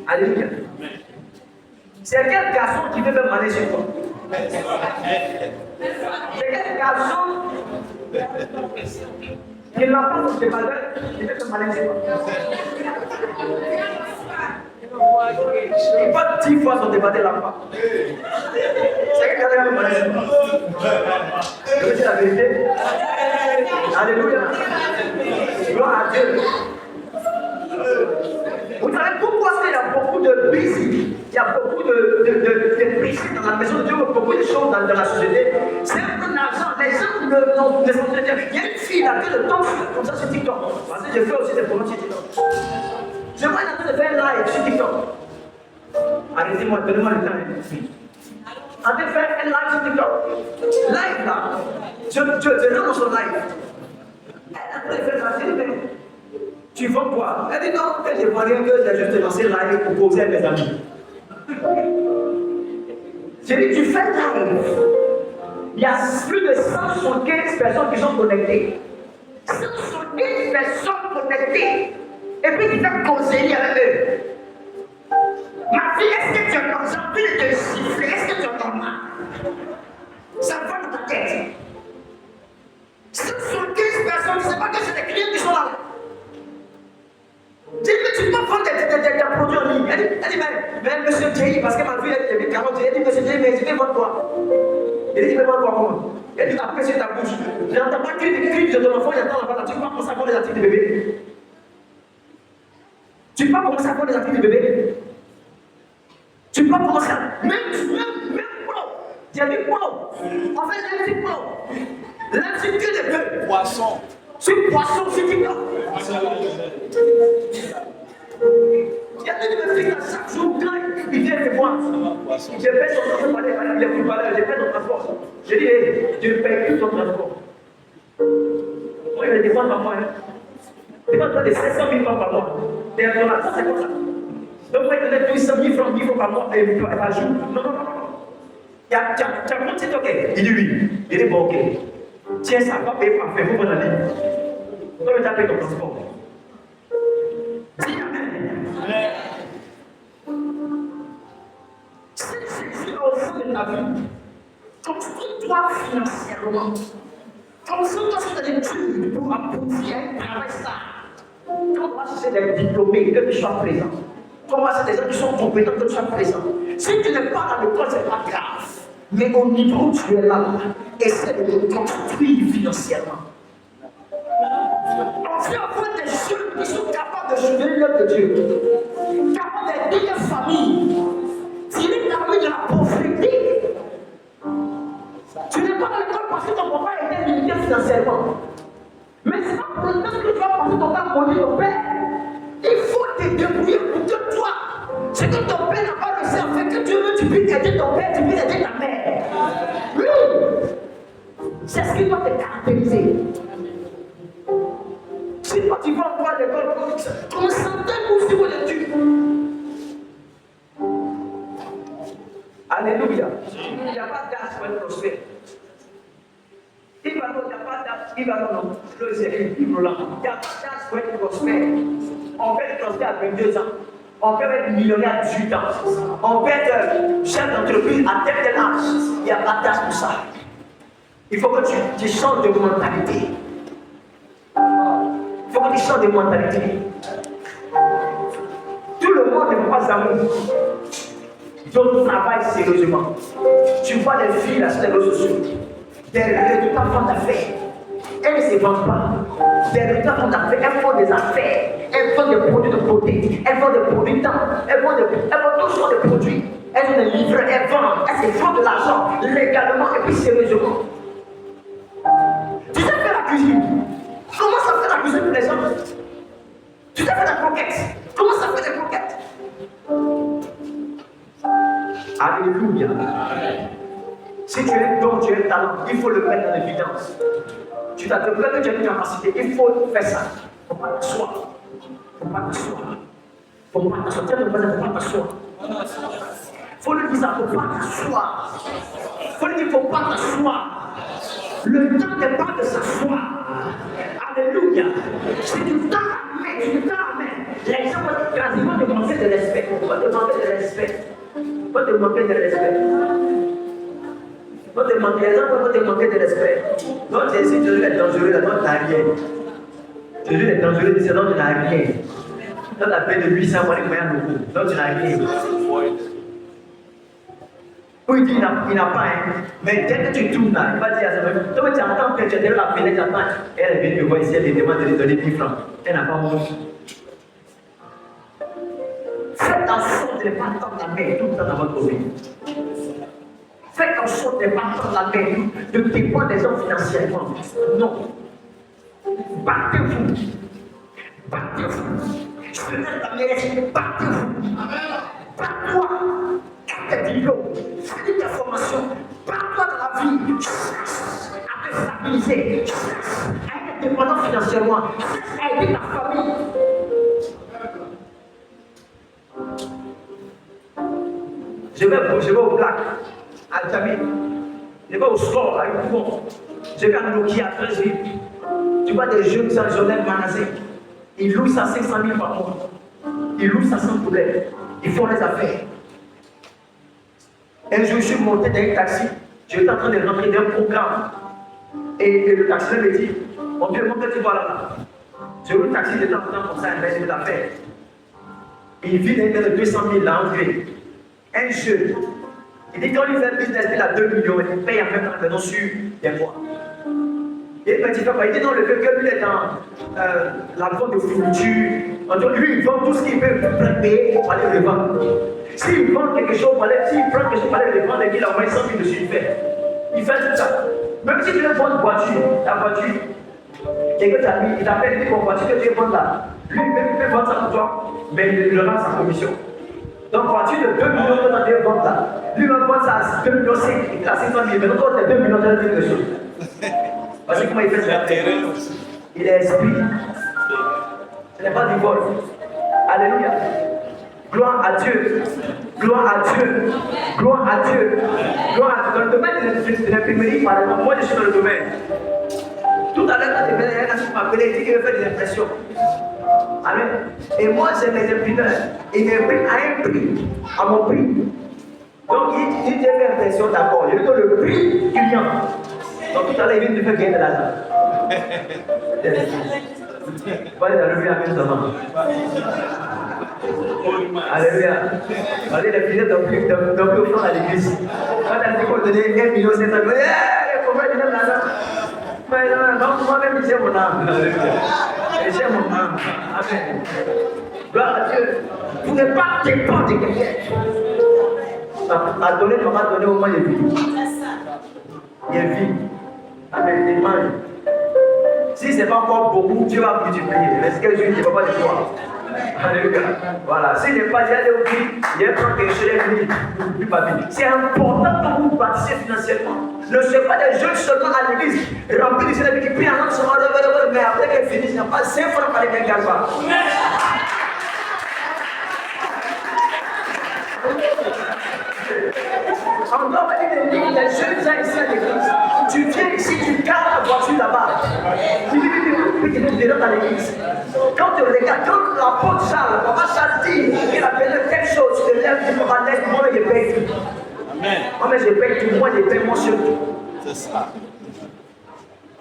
Alléluia. C'est quel garçon qui veut me maner sur toi? C'est quel garçon qui n'a pas son débardeur, il fait son malin, c'est quoi? Il va 10 fois son débardeur là-bas. C'est quel garçon qui a le malin? Je veux dire la vérité. Alléluia. Gloire à Dieu. Vous savez pourquoi il y a beaucoup de busy, il y a beaucoup de péchés dans la maison de Dieu, beaucoup de choses dans la société. C'est un peu l'argent. Les gens ne sont pas. Il y a une fille là qui le temps comme ça sur TikTok. Parce que je fais aussi des programmes sur TikTok. Je vois en train de faire un live sur TikTok. Arrêtez-moi, donnez-moi le temps. En train de faire un live sur TikTok. Live là. Je rentre sur live. Elle est en train de faire ça. Tu vends quoi? Elle dit non, je ne vois rien que j'ai juste lancé live pour causer à mes amis. J'ai dit, tu fais live. Il y a plus de 175 personnes qui sont connectées. 175 personnes connectées. Et puis tu fais conseiller avec eux. Ma fille, est-ce que tu as envie de te siffler? Est-ce que tu as normal? Ça va dans ta tête. 175 personnes, je ne sais pas que c'est des clients qui sont là. J'ai dit, mais tu peux prendre des produits en ligne. Elle dit, mais monsieur Thierry, parce que ma fille, elle dit, elle dit, monsieur Thierry, mais je vais vendre quoi? Elle dit, mais vendre quoi comment? Elle dit, après, c'est ta bouche. Je n'entends pas cri de ton enfant, j'entends la parole. Tu peux pas commencer à voir les articles de bébé. Tu peux pas commencer à voir les articles de bébé. Tu peux pas commencer à. Même pro. J'ai dit pro. En fait, j'ai dit pro. Là, c'est que des bœufs. Poisson. C'est poisson, c'est qui là? Il y a des filles chaque jour, quand ils viennent me voir, je paie son transport, il est plus valeur, je paie son transport. Je dis, hey, je paie plus ton transport. Moi, il me défend par mois. Il me demande de 500 000 francs par mois. Et ça, c'est comme ça. Donc, moi, il me donne 800 000 francs par mois et par jour. Non. Tu as compté, ok? Il dit oui. Il dit bon, ok. Tiens, ça va payer parfait, vous, mon ami. Comment tu as payé ton transport? Dis amen. C'est au fond de ta vie. Construis-toi financièrement. Construis-toi sur des études pour aboutir à un travail stable. Quand on va chercher des diplômés, que tu sois présent. Quand on va chercher des gens qui sont compétents, que tu sois présent. Si tu n'es pas dans l'école, ce n'est pas grave. Mais au niveau où tu es là, essaie de te construire financièrement. On fait avoir des jeunes qui sont capables de soulever l'œuvre de Dieu, capables d'aider les familles, tirer ta famille de la pauvreté. Tu n'es pas dans l'école parce que ton papa était limité financièrement. Mais c'est pas pour le temps que tu vas passer ton temps à manger ton père. Il faut te débrouiller pour que toi, ce que ton père n'a pas réussi à faire, que Dieu veut, tu puisses aider ton père, tu puisses aider ta mère. Oui! C'est ce qui doit te caractériser. Si toi tu vas voir l'école, ton santé pour suivre l'étude. Alléluia. Il n'y a pas d'âge pour être prospère. Il va non, il n'y a pas d'âge. Il va non. Le c'est un livre là. Il n'y a pas d'âge pour être prospère. On peut être prospère à 22 ans. On peut être millionnaire à 18 ans. On peut être chef d'entreprise à tel âge. Il n'y a pas d'âge pour ça. Il faut que tu changes de mentalité. Il faut que tu changes de mentalité. Tout le monde ne peut pas amour. Donc travaille sérieusement. Tu vois les filles là sur les réseaux sociaux. Des résultats font d'affaires. Elles ne se vendent pas. Des résultats font d'affaires. Elles font des affaires. Elles font des produits de beauté. Elles font des produits de temps. Elles font toujours des produits. Elles ont des livres. Elles vendent. Elles se font de l'argent légalement et puis sérieusement. Tu sais faire la cuisine. Comment ça fait la cuisine pour les gens? Tu sais faire la croquette. Comment ça fait les croquettes? Alléluia. Si tu es un don, tu es un talent, il faut le mettre dans l'évidence. Tu t'as développé que tu as une capacité, il faut faire ça. Il ne faut pas t'asseoir. Il ne faut pas t'asseoir. Il ne faut pas t'asseoir. Tiens, il ne faut pas t'asseoir. Il faut lui dire ça, il ne faut pas t'asseoir. Il faut lui dire, il ne faut pas t'asseoir. Le temps n'est pas de s'asseoir. Alléluia. C'est du temps à mettre, c'est du temps à mettre. Les gens vont quasiment te manquer de respect. Pourquoi te manquer de respect? Pourquoi te manquer de respect? manquer, les gens peuvent te manquer de respect. Donc Jésus est dangereux, là, donc tu n'as rien. Jésus est dangereux, c'est donc tu n'as rien. Dans la paix de lui, ça va aller beaucoup. Donc tu n'as rien. Oui, il n'a pas, hein. Mais dès que tu tournes là, il va dire à sa femme, toi tu entends que tu es derrière la fenêtre, tu attends. Elle vient te voir ici, elle te demande de lui donner 10 francs. Elle n'a pas honte. Faites en sorte de ne pas tendre la main tout le temps dans votre vie. Faites en sorte de ne pas tendre la main, de dépendre des hommes financièrement. Non. Battez-vous. Battez-vous. Je peux mettre la main, battez-vous. Batte-toi. Tes diplômes, finis ta formation, batte-toi dans la vie. À te stabiliser. À être dépendant financièrement. À aider ta famille. Je vais au Black, à Djamé. Je vais au Score, à Yukon. Je vais à Nokia, à Trésil. Tu vois des jeunes qui sont en magasin. Ils louent ça 500 000 par mois. Ils louent ça sans problème. Ils font les affaires. Un jour, je suis monté dans un taxi. J'étais en train de rentrer dans un programme. Et le taximan me dit, mon Dieu, monte tu vois là-bas. J'ai eu le taxi de temps en temps comme ça, mais je l'affaire. Il vit dans de 200 000 là, en vrai. Un jeune. Il dit quand il fait un business, il a 2 millions, il paye en même temps la maison sur des mois. Et il dit non, le quelqu'un lui est dans la vente de fourniture. Donc lui, il vend tout ce qu'il peut payer pour aller le vendre. S'il vend quelque chose, s'il prend quelque chose pour aller le vendre, il a au moins 100 000 dessus, il fait tout ça. Même si tu veux vendre une voiture, la voiture, quelqu'un t'a mis, il t'appelle, il dit mon voiture que tu veux vendre là. Lui-même, il peut vendre ça pour toi, mais il aura sa commission. Donc, voiture de 2 millions que tu as vendre là. Lui va vendre ça à 2 millions 5, il a 500 000, mais donc, tu as 2 millions de quelque chose. Parce que comment il fait ça? Il est esprit. Ce n'est pas du vol. Alléluia. Gloire à Dieu. Gloire à Dieu. Gloire à Dieu. Gloire à Dieu. Dans le domaine de l'imprimerie, par exemple, moi je suis dans le domaine. Tout à l'heure, quand tu m'appelais, il dit qu'il veut faire des impressions. Amen. Et moi, j'ai mes imprimeurs. Ils m'impriment à un prix, à mon prix. Donc, il dit qu'il fait impression d'abord. Je lui donne le prix client. Donc tout à l'heure, il vient de faire gagner de l'argent. Allez, alléluia, amen, seulement. Alléluia. Allez, les filets d'homme au fond à l'église. Quand elle dit qu'on donnait 1 million, c'est ça. Comment il donne l'argent? Mais non, moi-même, j'ai mon âme. J'ai mon âme. Amen. Gloire à Dieu. Vous n'êtes pas dépendre de quelqu'un. À donner, on va donner au moins des vies. Il vit. Amen, il mange. Si ce n'est pas encore beaucoup, tu vas multiplier. Mais ce que je dis, ne va pas de toi. Alléluia. Voilà. S'il n'est pas déjà au prix, il y a un temps que je l'ai mis. C'est important que vous bâtissez financièrement. Ne soyez pas des jeunes seulement à l'église, remplis de célèbres qui prient en langue seulement, mais après qu'elle finisse, il n'y a pas 5 francs par les mêmes gars. On doit dire les jeunes gens ici à l'église. Tu viens ici, tu gardes la voiture là-bas. Tu viens dans l'église. Quand tu regardes, quand l'apôtre Charles, papa Charles dit qu'il a besoin de quelque chose, tu te lèves, tu me relèves, moi je paye tout. Amen. Moi je paye tout, moi je paye mon surtout. C'est ça.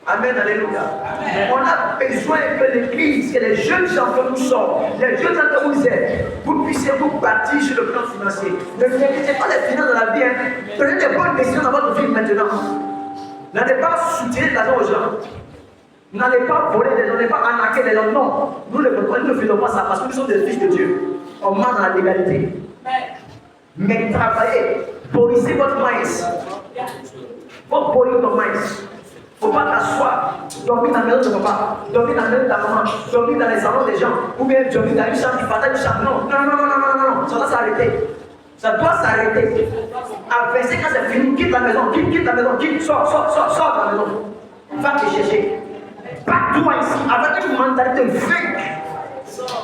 Amen, alléluia. On a besoin que l'église, que les jeunes gens que nous sommes, les jeunes gens que vous êtes, vous puissiez vous bâtir sur le plan financier. Ne négligez pas les finances dans la vie. Prenez des bonnes décisions dans votre vie maintenant. N'allez pas soutenir l'argent aux gens. N'allez pas voler les gens, n'allez pas arnaquer les gens. Non, nous ne faisons pas ça parce que nous sommes des fils de Dieu. On marche dans la légalité. Mais travaillez, polissez votre maïs. Faut polir ton maïs. Il ne faut pas t'asseoir, dormir dans la maison de papa, dormir dans la maison de ta maman, dormir dans les salons des gens, ou bien dormir dans une chambre, tu partages une chambre. Non, ça doit s'arrêter. Ça doit s'arrêter. Après, quand c'est fini, quitte la maison, quitte la maison, sors de la maison. Va te chercher. Batte-toi ici, avec une mentalité fake.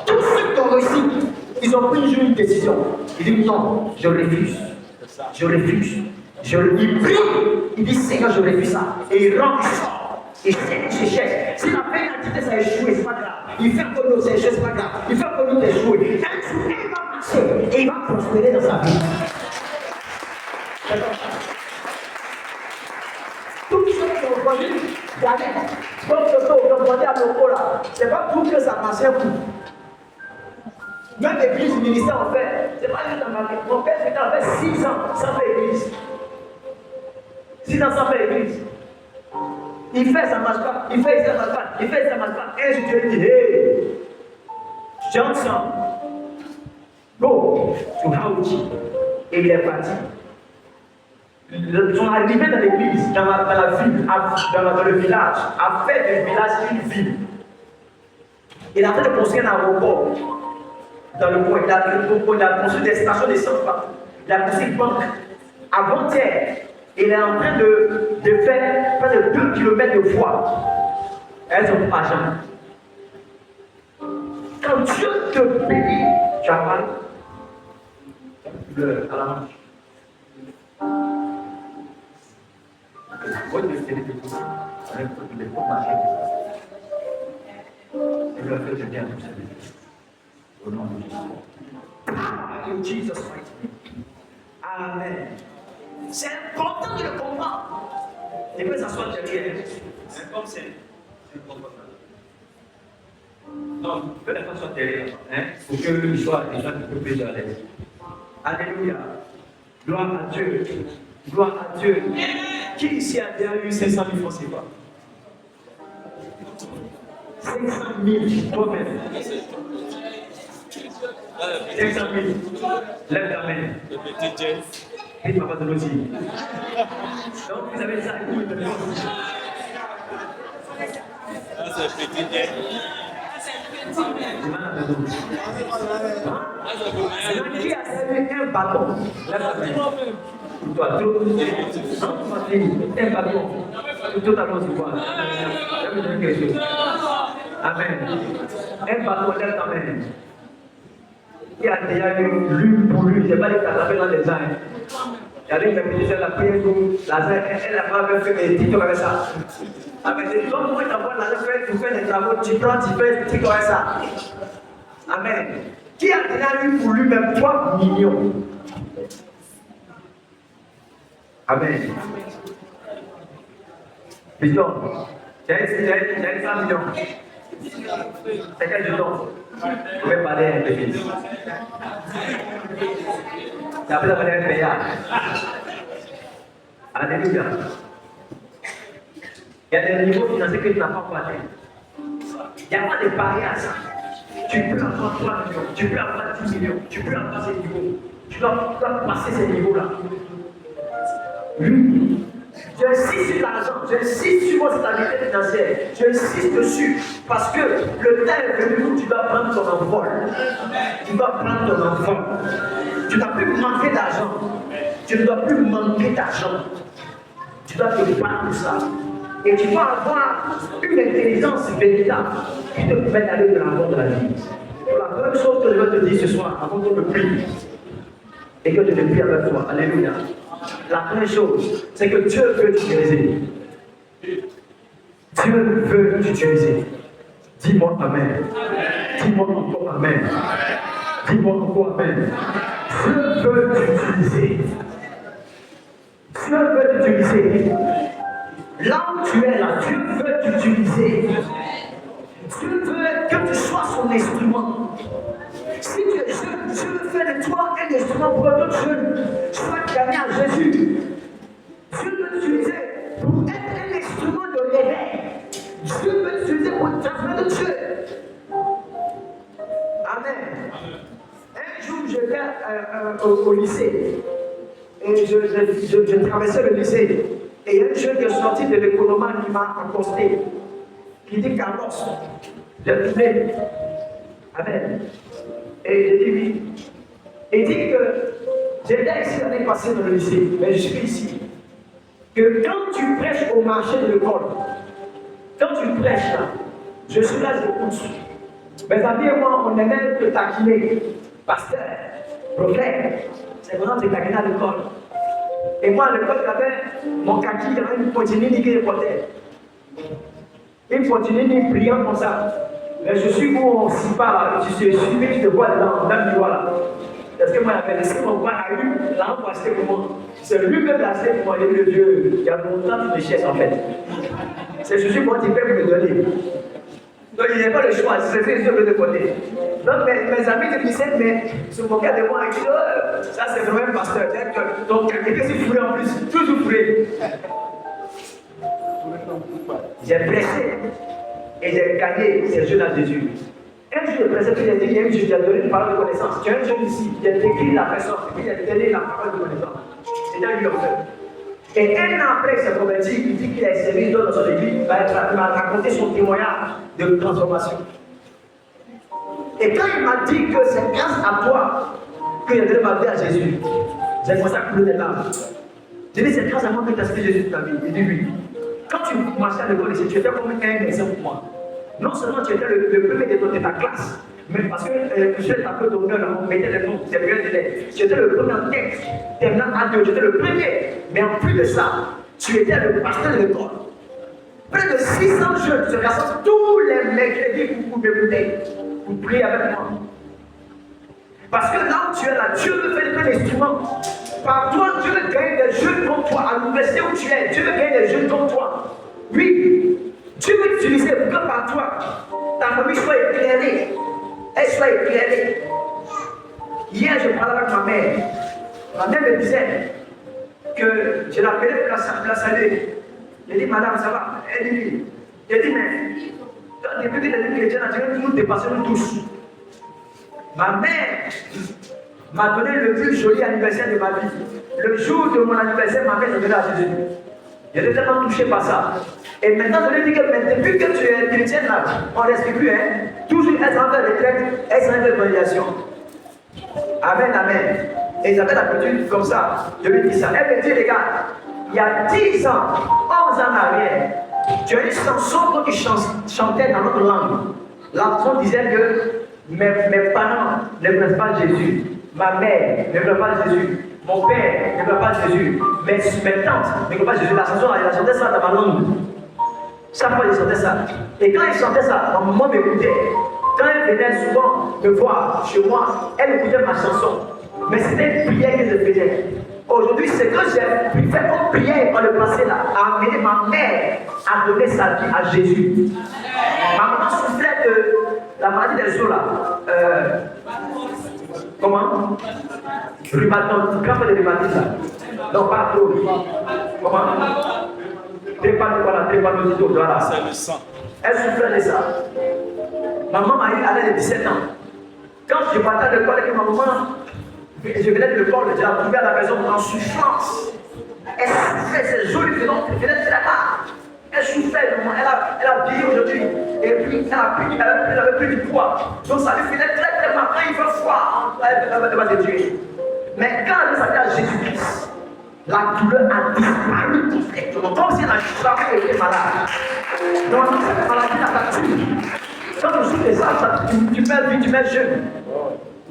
Tous ceux qui ont réussi, ils ont pris une décision. Ils disent non, je refuse. Je refuse. Il prie, il dit Seigneur, je refuse ça. Et il rentre, il sort. Il cherche. Si la pénalité ça a échoué, c'est pas grave. Il fait que nous échoué, c'est pas grave. Il fait que nous échoué. Un jour, il va marcher et il va prospérer dans sa vie. connu d'aller comme demander à Loco là. C'est pas tout que ça marchait pour. Même l'église du ministère en fait, c'est pas juste dans ma vie. Mon père c'était en fait 6 ans sans faire l'église. 6 ans sans faire l'église. Il fait, ça marche pas. Il fait, ça marche pas. Il fait, ça marche pas. Et je te dis, hey, Johnson, go to Haouti. Et il est parti. Son arrivée dans l'église, dans la ville, dans le village, a fait du village une ville. Il a fait de construire un aéroport dans le coin. Il a construit des stations d'essence partout. Il a construit une banque. Avant-hier, il est en train de faire près de 2 km de voies. Elles sont pas jamais. Quand Dieu te bénit, tu as mal. Pleure à la manche. Moi, je vais essayer de te dire, il faut marcher. Et le fait de bien tout ça. Au nom de Jésus. In Jesus' mighty name. Amen. C'est important de le comprendre. Et que ça soit derrière. C'est comme c'est confortable. Non, que la personne soit derrière. Pour que lui soit déjà un peu plus à l'aise. Alléluia. Gloire à Dieu. Gloire à Dieu. Qui ici a déjà eu 500 000 francs, c'est quoi? 500 000 toi-même. 500 000. Lève ta main. Le petit Jess. Et papa de l'autre. Donc vous avez ça avec vous de C'est le petit Jess. Qui a servi un bâton? Lève ta main. Toi, tout. Un bâton. Tout à l'heure, c'est quoi? Je vais vous dire quelque chose. Amen. Un bâton, lève ta main. Qui a déjà eu l'une pour lui, je n'ai pas dit qu'elle avait dans les ans. Il y avait une ministère de la prière pour Lazare, elle n'a pas fait des TikTok avec ça. Amen. C'est comme moi, d'abord, Lazare, tu fais des travaux, tu prends, tu fais des TikTok avec ça. Amen. Qui a déjà eu pour lui-même 3 millions? Amen. Piston, j'ai 100 millions. C'est quel jeton? Vous pouvez parler un peu vite. C'est après avoir un payage. Alléluia. Il y a des niveaux financiers que tu n'as pas encore atteint. Il n'y a pas de barrière à ça. Tu peux avoir 3 millions, tu peux avoir 10 millions, tu peux avoir ces niveaux. Tu dois passer ces niveaux-là. Lui, j'insiste sur l'argent, j'insiste sur votre stabilité financière, j'insiste dessus parce que le temps est venu où tu dois prendre ton envol. Tu dois prendre ton envol. Tu ne dois plus manquer d'argent. Tu ne dois plus manquer d'argent. Tu dois te battre pour ça. Et tu vas avoir une intelligence véritable qui te permet d'aller de l'avant de la vie. La première chose que je vais te dire ce soir, avant qu'on me prie, et que je te prie avec toi, alléluia. La première chose, c'est que Dieu veut t'utiliser. Dieu veut t'utiliser. Dis-moi Amen. Dis-moi encore Amen. Dis-moi encore Amen. Dieu veut t'utiliser. Dieu veut t'utiliser. Là où tu es là, Dieu veut t'utiliser. Dieu veut que tu sois son instrument. Si tu es jeune, Dieu fait de toi un instrument pour d'autres jeunes. Sois gagné à Jésus. Dieu veut t'utiliser pour être un instrument de l'éveil. Dieu veut t'utiliser pour transmettre de Dieu. Amen. Un jour, j'étais au lycée. Et je traversais le lycée. Et il y a un jeune qui est sorti de l'économie qui m'a accosté. Qui dit Carlos, j'ai trouvé. Amen. Et j'ai dit oui. Il dit que j'étais ici l'année passée dans le lycée, mais je suis ici. Que quand tu prêches au marché de l'école, quand tu prêches là, je suis là, j'écoute. Mes amis et moi, on aimait te taquiner. Pasteur, prophète, c'est vraiment te taquiner à l'école. Et moi, à l'école, j'avais mon kaki, j'avais une poitrine qui est portée. Une poitrine brillante comme ça. Mais je suis où on s'y parle, je suis suivi, je te vois dans le miroir là. Parce que moi, j'avais laissé mon bras à lui, là, on passait pour moi. C'est lui-même laissé pour moi, le Dieu. Il y a longtemps, tu me cherches en fait. C'est Jésus qui dit, peut me donner. Donc il n'y a pas le choix, c'est Jésus qui veut de côté. Donc mes amis me disaient, mais se moquaient de moi, ils disaient, oh, ça c'est vraiment un pasteur. Donc quelqu'un s'est fourré en plus, toujours fourré. J'ai pressé et j'ai gagné ces jeunes à Jésus. Un jour, le président il a dit, il y a un jeune qui a donné une parole de connaissance. Tu as un jeune ici, il a décrit la personne, et puis il a donné la parole de connaissance. C'est dans lui en fait. Et un an après, il s'est converti, il dit qu'il a servi dans son église, il m'a raconté son témoignage de transformation. Et quand il m'a dit que c'est grâce à toi que j'ai donné ma vie à Jésus, j'ai commencé à couler des larmes. J'ai dit, c'est grâce à moi que tu as servi Jésus de ta vie. Il dit oui. Quand tu marchais à l'école ici, tu étais comme un exemple pour moi. Non seulement tu étais le premier de ta classe, mais parce que je t'appelais d'honneur, on mettait les noms, c'est bien d'élèves. Tu étais le premier en tête, terminant à deux, tu étais le premier. Mais en plus de ça, tu étais le pasteur de l'école. Près de 600 jeunes se rassemblent tous les mercredis pour m'écouter, pour prier avec moi. Parce que là où tu es là, Dieu veut faire un instrument. Par toi, Dieu veut gagner des jeunes comme toi. À l'université où tu es, Dieu veut gagner des jeunes comme toi. Oui, Dieu veut t'utiliser pour que par toi, ta famille soit éclairée. Elle soit éclairée. Hier, je parlais avec ma mère. Ma mère me disait que je l'appelais pour la saluer. J'ai dit, madame, ça va? Elle dit, oui. J'ai dit, mais depuis que tu es chrétienne, tu as toujours dépassé nous tous. Ma mère m'a donné le plus joli anniversaire de ma vie. Le jour de mon anniversaire, ma mère s'est donnée à Jésus. J'étais tellement touché par ça. Et maintenant, je lui dis que depuis que tu es chrétienne, là, on ne respecte plus, hein. Toujours être en retraite, être en évaluation. Amen, amen. Et j'avais l'habitude comme ça. Je lui dis ça. Elle me dit, regarde, il y a 10 ans, 11 ans en arrière, tu as une chanson que tu chantais dans notre langue. La chanson disait que mes parents ne connaissent pas Jésus. Ma mère ne connaît pas Jésus. Mon père ne connaît pas Jésus. Mes tantes ne connaissent pas Jésus. La chanson, elle chantait ça dans ma langue. Chaque fois, ils chantaient ça. Et quand ils chantaient ça, ma maman m'écoutait. Quand elle venait souvent me voir chez moi, elle écoutait ma chanson. Mais c'était une prière que je faisais. Aujourd'hui, ce que j'ai fait comme prière dans le passé là, a amené ma mère à donner sa vie à Jésus. Ma maman souffrait de la maladie des os là. Comment? Rhumatisme, grave de rhumatisme. Non, pas trop. Comment? Drépanocytose, voilà. C'est le sang. Elle souffrait de ça. Maman m'a eu à l'âge de 17 ans. Quand je partais de l'école avec ma maman, je venais de l'école, je la trouvais à la maison en souffrance. Elle souffrait, ses os venaient très mal. Elle souffrait, elle a vieilli aujourd'hui. Et puis, elle avait pris du poids. Donc ça lui faisait très mal. Quand il fait froid, elle va se tuer. Mais quand elle s'appelait à Jésus-Christ, la douleur a disparu complètement. Comme si elle a été malade. Donc, cette maladie n'a pas tué. Quand tu souffres de ça, tu perds vie, tu perds jeune.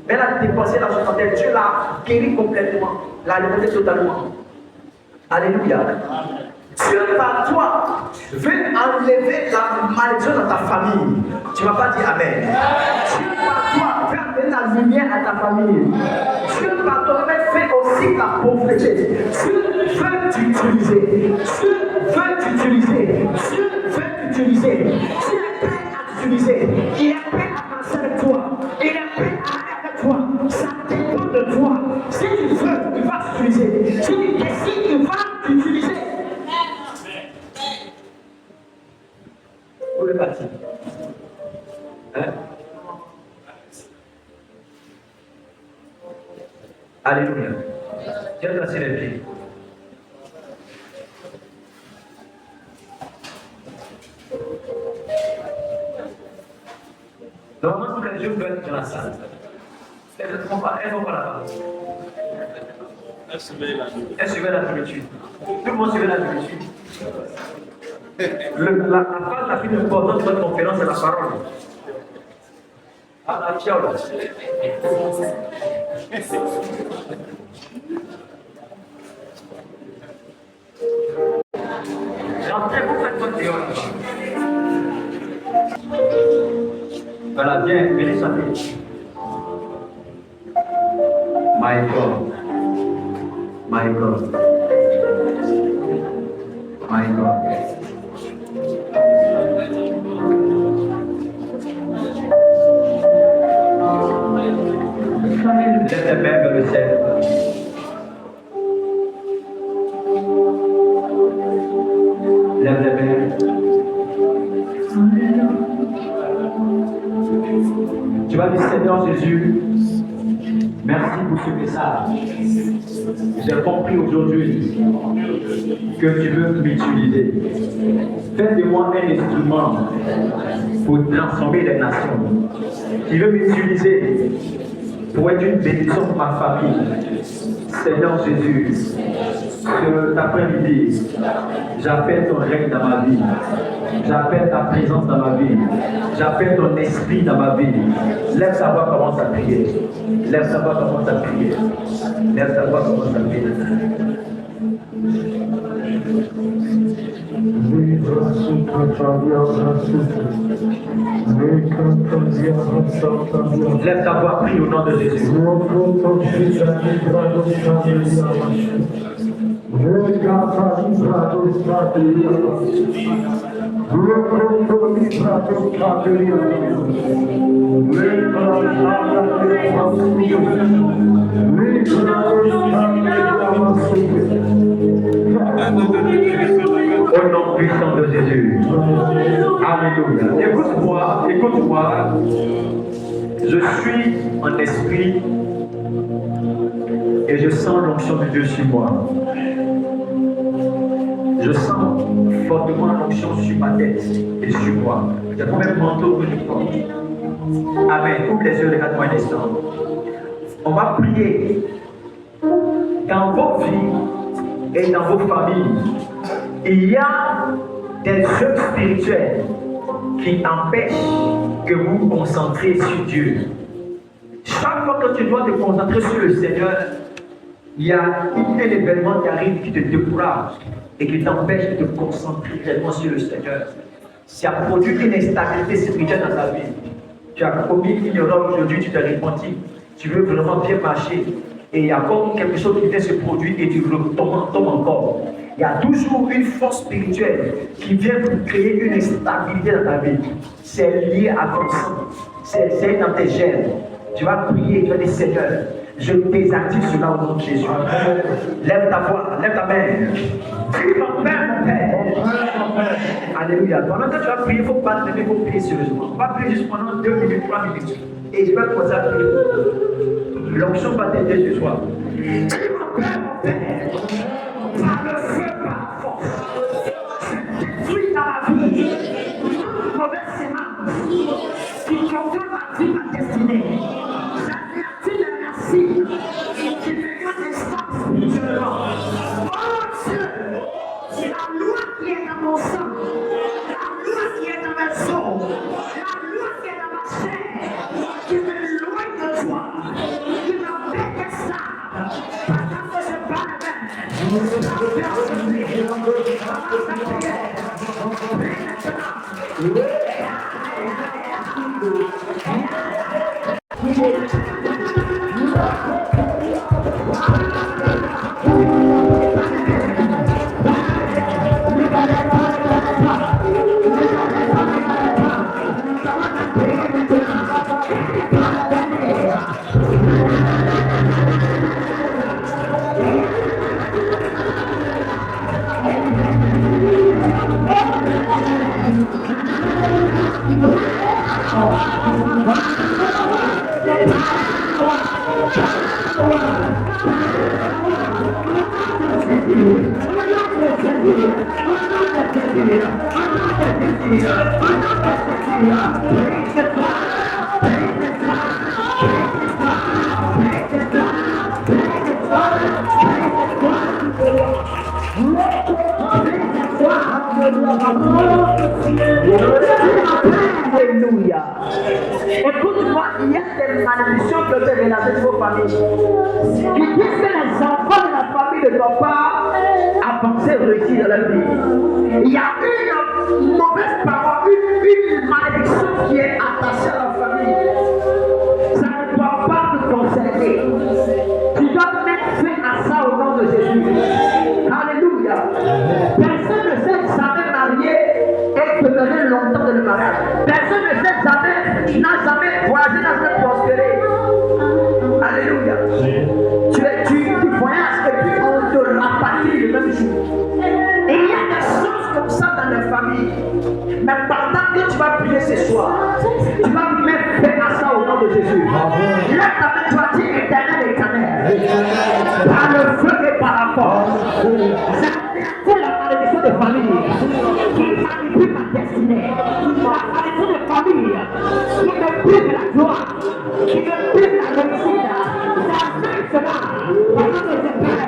Mais elle a dépassé la soixantaine. Dieu l'a guéri complètement. L'a alimenté totalement. Alléluia. Dieu par toi veut enlever la malédiction dans ta famille. Tu ne vas pas dire Amen. Dieu par toi veut amener la lumière à ta famille. Dieu par toi fait aussi la pauvreté. Dieu veut t'utiliser. Dieu veut t'utiliser. Dieu veut t'utiliser. Dieu est prêt à t'utiliser. Il est prêt à passer avec toi. Il est prêt à aller avec toi. Ça dépend de toi. Si tu veux, il va t'utiliser. Si tu décides, il va t'utiliser. Où est parti? Hein? Alléluia. Dieu te laisse les pieds. Normalement, tous les jeunes doivent être dans la salle. Elles ne vont pas là-bas. Elle suivait la nourriture. Elles suivaient la nourriture. Tout le monde suivait la nourriture. La phase la plus importante de votre conférence, c'est la parole. Ah, la fiole. Entrez, vous faites votre théorie. Voilà, viens, venez s'appeler. My God. My God. My God. Tu vas dire, Seigneur Jésus, merci pour ce message. J'ai compris aujourd'hui que tu veux m'utiliser. Fais de moi un instrument pour transformer les nations. Tu veux m'utiliser pour être une bénédiction pour ma famille. Seigneur Jésus, cet après-midi, j'appelle ton règne dans ma vie. J'appelle ta présence dans ma vie. J'appelle ton esprit dans ma vie. Lève ta voix, commence à prier. Lève ta voix, commence à prier. Lève ta voix, commence à prier. Lève ta voix, prie au nom de Jésus. Au nom puissant de Jésus. Alléluia. Écoute-moi, écoute-moi. Je suis en esprit et je sens l'onction de Dieu sur moi. Je sens fortement l'onction sur ma tête et sur moi. C'est le même manteau que je porte. Amen. Ouvre les yeux, regarde-moi un instant. On va prier dans vos vies et dans vos familles. Il y a des œuvres spirituelles qui empêchent que vous vous concentrez sur Dieu. Chaque fois que tu dois te concentrer sur le Seigneur, il y a un événement qui arrive qui te décourage et qui t'empêche de te concentrer réellement sur le Seigneur. Ça produit une instabilité spirituelle dans ta vie. Tu as commis une erreur aujourd'hui, tu t'es repenti. Tu veux vraiment bien marcher. Et il y a comme quelque chose qui vient se produire et tu tombes encore. Il y a toujours une force spirituelle qui vient pour créer une instabilité dans ta vie. C'est lié à ton sang. C'est dans tes gènes. Tu vas prier, tu vas dire Seigneur, je désactive cela au nom de Jésus. Lève ta voix, lève ta main. Prie mon Père, mon Père. Alléluia. Pendant que tu vas prier, il ne faut pas te lever, il faut prier sérieusement. On va prier juste pendant 2 minutes, 3 minutes. Et je vais commencer à prier. L'onction va t'aider ce soir. Prie mon Père, mon Père. Par le feu, par la force. Je détruis dans ma vie toute mauvaise sémence qui contrôle ma vie, ma destinée. J'avertis les racines qui me distance spirituellement. Oh Dieu, c'est la loi qui est dans mon sang, la loi qui est dans mes os, la loi qui est dans ma chair, qui m'éloigne de toi, qui m'empêche d'être stable. Pendant que je parle Alléluia. Écoute-moi, il y a des malédictions que tu as réalisées de vos familles qui disent que les enfants de la famille ne doivent pas avancer, réussir dans leur vie. Il y a une mauvaise parole, une malédiction qui est attachée à la famille. Ça ne doit pas te concerner. Tu dois mettre fin à ça au nom de Jésus. Alléluia. Personne ne s'est jamais marié et demeurer longtemps dans le mariage. Personne ne s'est jamais, n'a jamais voyagé, n'a jamais prospéré. Alléluia. Tu voyages et puis on te rapatrie le même jour. Et il y a des choses comme ça dans les familles. Mais pendant que tu vas prier ce soir, tu vas mettre fin à ça au nom de Jésus. Lève ta main, tu as dit éternel, éternel. Par le feu et par la force. C'est la malédiction de famille qui manipule ma destinée. La malédiction de famille qui me prive de la joie, qui me prive de la réussite. J'appelle cela pendant que je prie.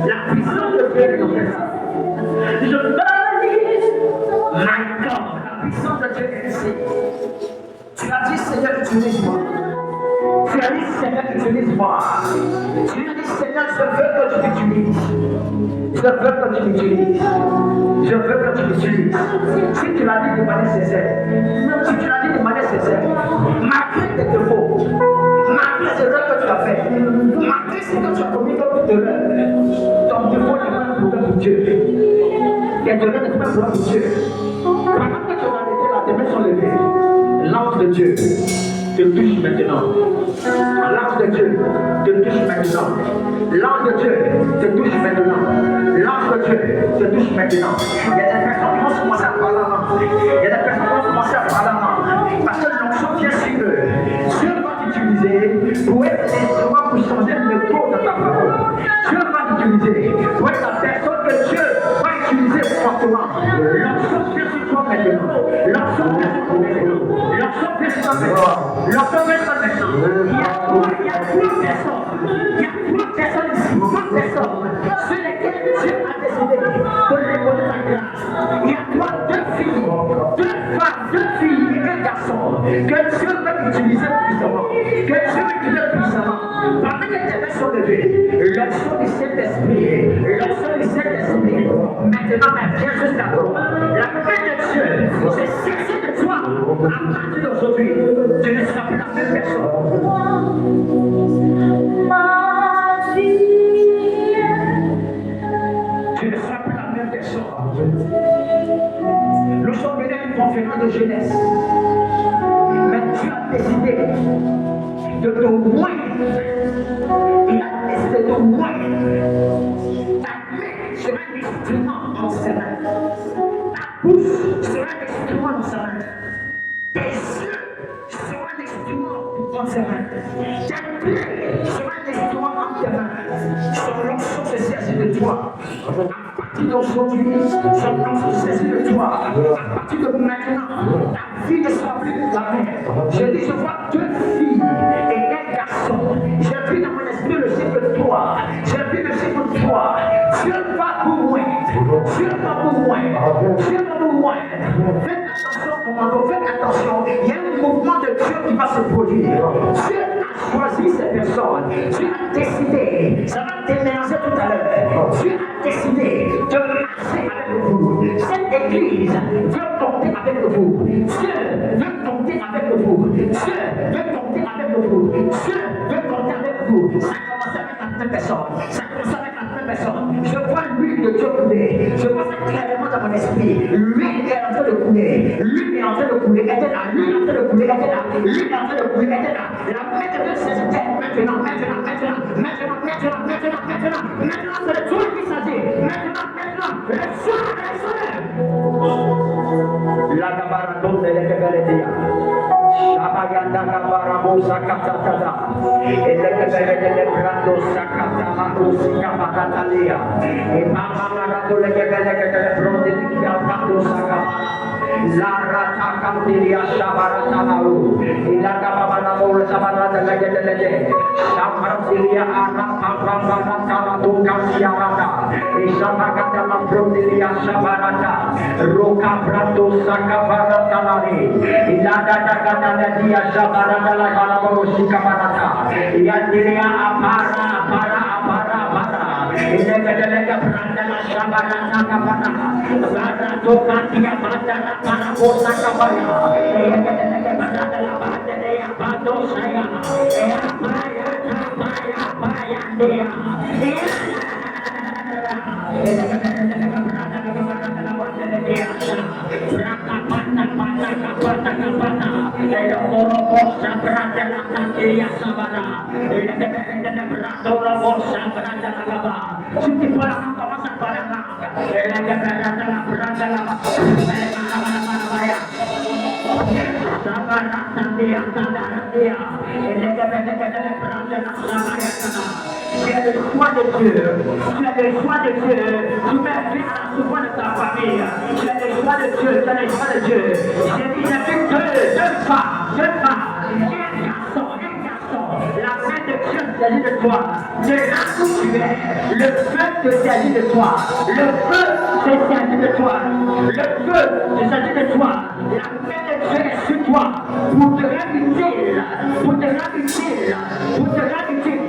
La puissance de Dieu est dans cette salle. Je valide my God. La puissance de Dieu est ici. Tu as dit, Seigneur, utilise-moi. Tu as dit, Seigneur, utilise-moi. Tu as dit, Seigneur, je veux que tu m'utilises. Je veux que tu m'utilises. Je veux que tu m'utilises. Si tu l'as dit de manière sincère, si tu l'as dit de manière sincère, malgré tes défauts, malgré les erreurs que tu as fait, malgré ce que tu as commis comme toute erreur, ton défaut n'est pas un problème pour Dieu. Tes erreurs n'est pas un problème pour Dieu. Pendant que tu vas arrêter là, tes mains sont levées. L'ange de Dieu te touche maintenant. L'ange de Dieu te touche maintenant. L'ange de Dieu te touche maintenant. L'ange de Dieu te touche maintenant. Il y a des personnes qui vont commencer à parler en langue. Il y a des personnes qui vont commencer à parler en langue. Parce que l'onction vient sur eux. Dieu va t'utiliser pour être l'instrument pour changer le cours de ta parole. Dieu va t'utiliser pour être la personne que Dieu va utiliser fortement. L'onction vient sur toi maintenant. L'onction vient sur toi maintenant. L'onction vient sur toi maintenant. L'onction vient sur toi maintenant. Il y a trois personnes. Il y a trois personnes ici. Trois personnes sur lesquelles Dieu a décidé de les donner la grâce. Il y a deux filles, deux femmes, deux filles et un garçon que Dieu va utiliser puissamment. Que Dieu utilise puissamment. Pendant que tes mains sont levées, l'onction du Saint-Esprit, l'onction du Saint-Esprit, maintenant elle vient jusqu'à toi. La main de Dieu, c'est cessé de toi. À partir d'aujourd'hui, tu ne seras plus la même personne. Tu ne seras plus la même personne. Nous sommes venus à une conférence de jeunesse. Mais tu as décidé de te moindre. Il a décidé de te moindre. Ta main sera un instrument dans sa main. Ta bouche sera un instrument dans sa main. Tes yeux seront un instrument dans sa main. Tes pieds seront un instrument dans tes mains. Son onction se saisit de toi. À partir d'aujourd'hui, son onction se saisit de toi. À partir de maintenant, ta vie ne sera plus la même. Je dis, je vois deux filles et un garçon. J'ai vu dans mon esprit le chiffre de toi. J'ai vu le chiffre de toi. Dieu va vous moindre. Dieu va vous moindre. Dieu va vous moindre. Faites attention, commando, faites attention. Il y a un mouvement de Dieu qui va se produire. Dieu a choisi ces personnes. Dieu a décidé. Ça va déménager tout à l'heure. Dieu a décidé de marcher avec vous. Cette église veut tomber avec vous. Dieu veut tomber avec vous. Dieu veut tomber avec vous. Dieu veut tomber avec vous. Ça commence avec la première personne. Ça commence avec la première personne. Je vois l'huile de Dieu couler. Je vois ça clairement dans mon esprit. L'huile est en train de couler. L'huile est en train de couler. Elle était là. L'huile est en train de couler. Elle était là. L'huile est en train de couler. Elle était là. La main de Dieu s'agit maintenant. Maintenant, c'est de toi qui s'agit. Maintenant, la cabaradon de l'Ekeberedia. Shabayanda Kabarabosa Katakada. Et l'Ekebere de Brando Sakata Marusi Kabaratalia. Et Mamara de l'Ekebere de Brondelikia Brando Sakabara. Larata Kampilia Shabaratamaru. Ilaka Babanamu Sabarata Lekedele. Shabaratilia Anapambaratama Tukasiarata. Isabagata Mambrondilia Shabarata. Roka Brando Sakabaratani. Ilada Takata Dia Shabarata La Kalabosi Kabarata. Yandilia Apara. Ileka Branda Shabarata Kabana. Zarato Katia Badana Parabosa Kabana. Ileka Branda La Badania Bado Saya. le choix de Dieu, tu as le choix de Dieu, tu mets fin à la souffrance de ta famille, tu as le choix de Dieu, tu as le choix de Dieu. J'ai dit, j'ai vu deux femmes, un garçon, la main de Dieu s'agit de toi, de là où tu es, le feu s'agit de toi, le feu s'agit de toi, le feu s'agit de toi, la main de Dieu est sur toi, pour te rendre utile, pour te rendre utile, pour te rendre utile,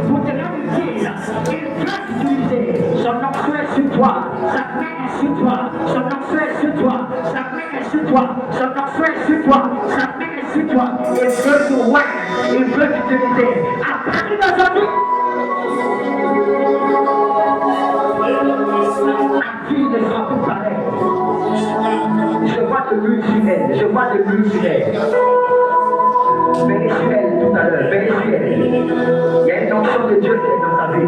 pour te rendre utile, il peut t'utiliser, son onction est sur toi, sa main est sur toi, son onction est sur toi, sa main est sur toi, son onction est sur toi, sa main est sur toi, il veut te voir, il veut t'utiliser, à partir d'aujourd'hui, la vie ne sera plus pareille. Je vois de l'huile sur elle, je vois de l'huile sur elle. Bénis sur elle tout à l'heure, bénis sur elle. Il y a une onction de Dieu qui est dans sa vie.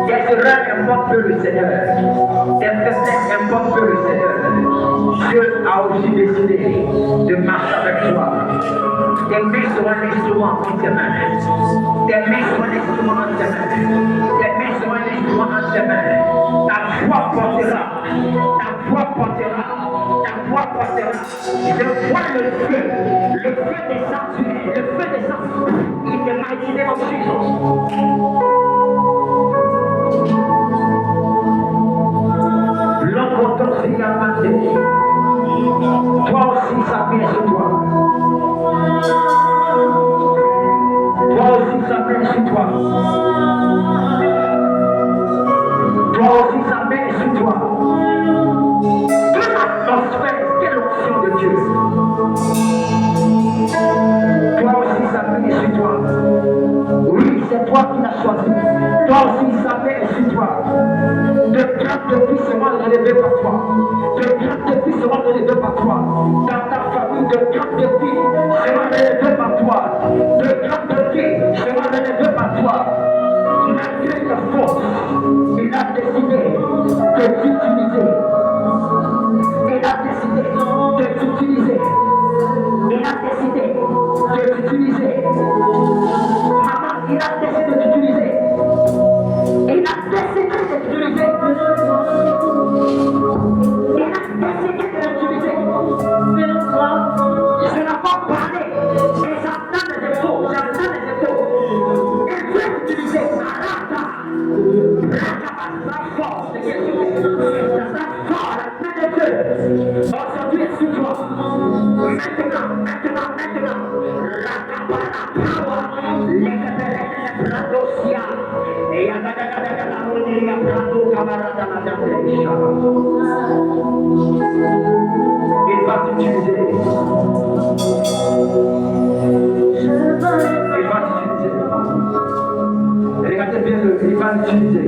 Tes erreurs importent peu le Seigneur. Tes faiblesses importent peu le Seigneur. Dieu a aussi décidé de marcher avec toi. Tes mains seront un instrument en tes mains. Tes mains seront un instrument en tes mains. Tes mains seront un instrument en tes mains. Ta voix portera. Ta voix portera. Ta voix portera. Je vois le feu descend sur elle. Le feu descend. Il te m'a guidé en Jesus. L'encontre s'est amendé. Toi aussi, ça vient sur toi. Toi aussi, ça vient sur toi. Toi aussi, ça vient sur toi. Toute l'atmosphère, quelle option de Dieu. Toi aussi, ça vient sur toi. Oui, c'est toi qui l'as choisi. Toi aussi, ça vient sur toi. De grandes filles seront relevées par toi. De grandes filles seront relevées par toi. Dans ta famille, de grandes filles seront relevées par toi. De grandes filles seront relevées par toi. Malgré ta force, il a décidé de t'utiliser. Il a décidé de t'utiliser. Il a décidé de t'utiliser. Maman, il a décidé de t'utiliser. Il a décidé de t'utiliser. Il a décidé de t'utiliser. Je n'ai pas parlé, mais j'entends des échos, j'entends des échos. Il veut t'utiliser. Arrête. La force de Dieu. La force, la main de Dieu. Aujourd'hui est sur toi. Maintenant. La power. Les Pradosia. Et la Prado camarada la il va t'utiliser. Il va t'utiliser. Regardez bien, il va t'utiliser.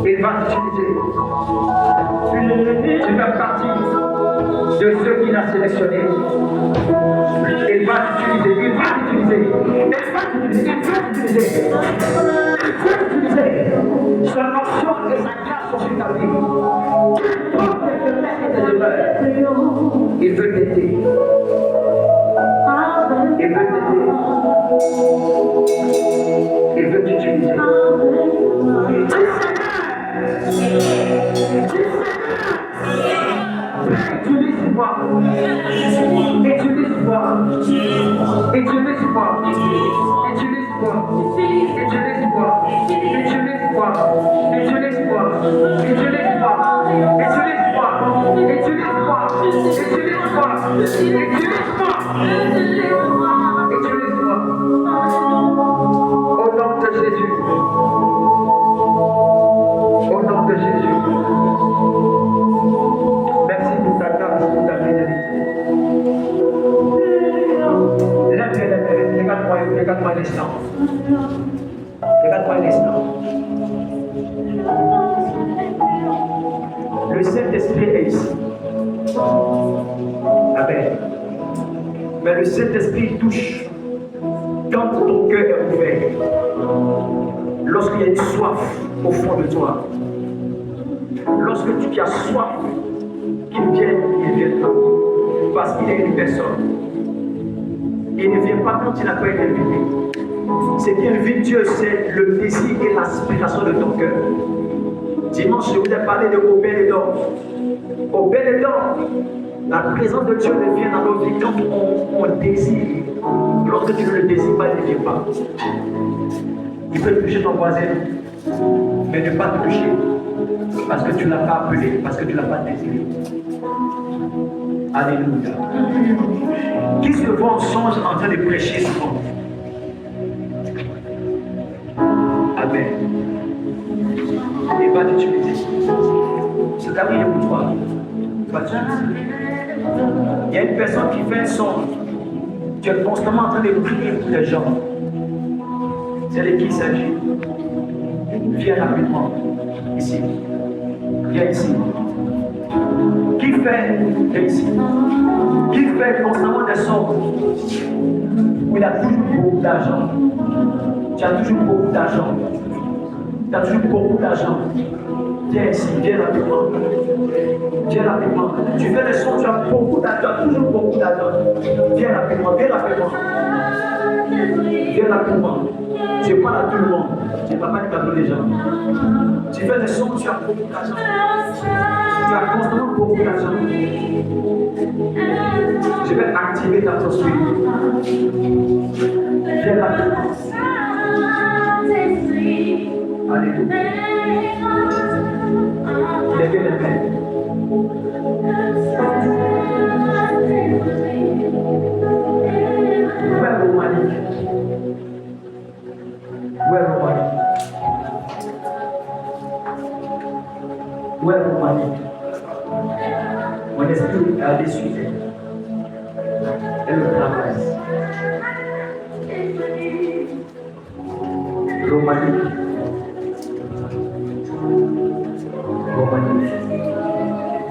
Il va t'utiliser. Tu fais partie de ceux qu'il a sélectionnés. Il va t'utiliser. Il va t'utiliser. Son onction et sa grâce sont sur ta vie. Qu'importe les faiblesses et tes erreurs, il veut t'aider. Il veut t'aider. Il veut t'utiliser. Utilise-moi. Utilise-moi. Utilise-moi. Utilise-moi. Utilise-moi. Utilise-moi. Utilise-moi. Utilise-moi. Utilise-moi. Utilise-moi. Utilise-moi. Utilise-moi. Utilise-moi. Au nom de Jésus. Au nom de Jésus. Merci pour ta grâce, pour ta fidélité. Regarde-moi l'instant. Regarde-moi l'instant. Le Saint-Esprit est ici. Amen. Mais le Saint-Esprit touche quand ton cœur est ouvert. Lorsqu'il y a une soif au fond de toi. Lorsque tu as soif, qu'il vienne, il viendra. Parce qu'il est une personne. Il ne vient pas quand il n'a pas été invité. Ce qui invite Dieu, c'est le désir et l'aspiration de ton cœur. Dimanche, je vous ai parlé de Obed-Edom. Obed-Edom, la présence de Dieu vient dans nos vies quand on désire. Lorsque tu ne le désires pas, il ne vient pas. Il peut toucher ton voisin, mais ne pas te toucher. Parce que tu ne l'as pas appelé, parce que tu ne l'as pas désiré. Alléluia. Qui se voit en songe en train de prêcher souvent? Amen. Et pas d'utilité. C'est terminé pour toi. Pas d'utilité. Il y a une personne qui fait un songe. Tu es constamment en train de prier pour les gens. C'est de qui il s'agit? Viens rapidement. Ici. Viens ici. Qui fait, viens ici. Qui fait constamment des songes où il a toujours beaucoup d'argent? Tu as toujours beaucoup d'argent. Tu as toujours beaucoup d'argent. Viens ici, viens rapidement. Viens rapidement. Tu fais des sons, tu as beaucoup d'argent, tu as toujours beaucoup d'argent. Viens rapidement, viens rapidement. Viens rapidement. Tu parles à tout le monde. Tu ne vas pas cadeau les gens. Tu fais des sons, tu as beaucoup d'argent. Tu as constamment beaucoup d'argent. Je vais activer ta prospérité. Viens rapidement. Alléluia. Levez les mains. Où est Romanique? Où est Romanique? Où est Romanique? Mon esprit a déçu. Elle le travaille. Romanique.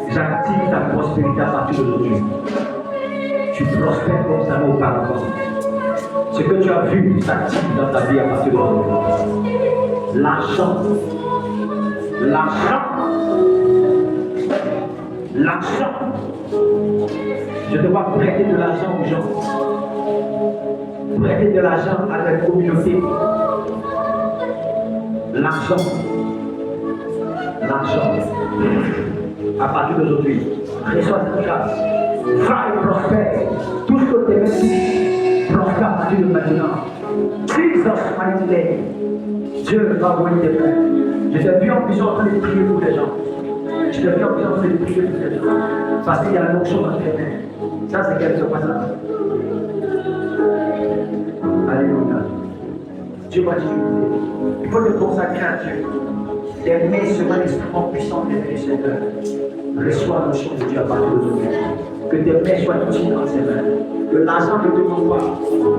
J'active ta prospérité à partir d'aujourd'hui. Tu prospères comme ça auparavant. Ce que tu as vu s'active dans ta vie à partir d'aujourd'hui. L'argent. L'argent. L'argent. Je te vois prêter de l'argent aux gens. Prêter de l'argent à la communauté. L'argent. L'argent. À partir d'aujourd'hui, reçois cette grâce. Va et prospère. Tout ce que tu es prospère à partir de maintenant. Jesus mighty name. Dieu va envoyer tes frères. Je t'ai vu en vision en train de prier pour les gens. Je t'ai vu en vision en train de prier pour les gens. Parce qu'il y a la notion dans tes mains. Ça, c'est quelque chose comme ça. Alléluia. Dieu va dire, il faut te consacrer à Dieu. Tes mains seront l'instrument puissant des mains du Seigneur. Reçois le chant de Dieu à partir d'aujourd'hui. Que tes mains soient utiles dans ses mains. Que l'argent ne te demande pas.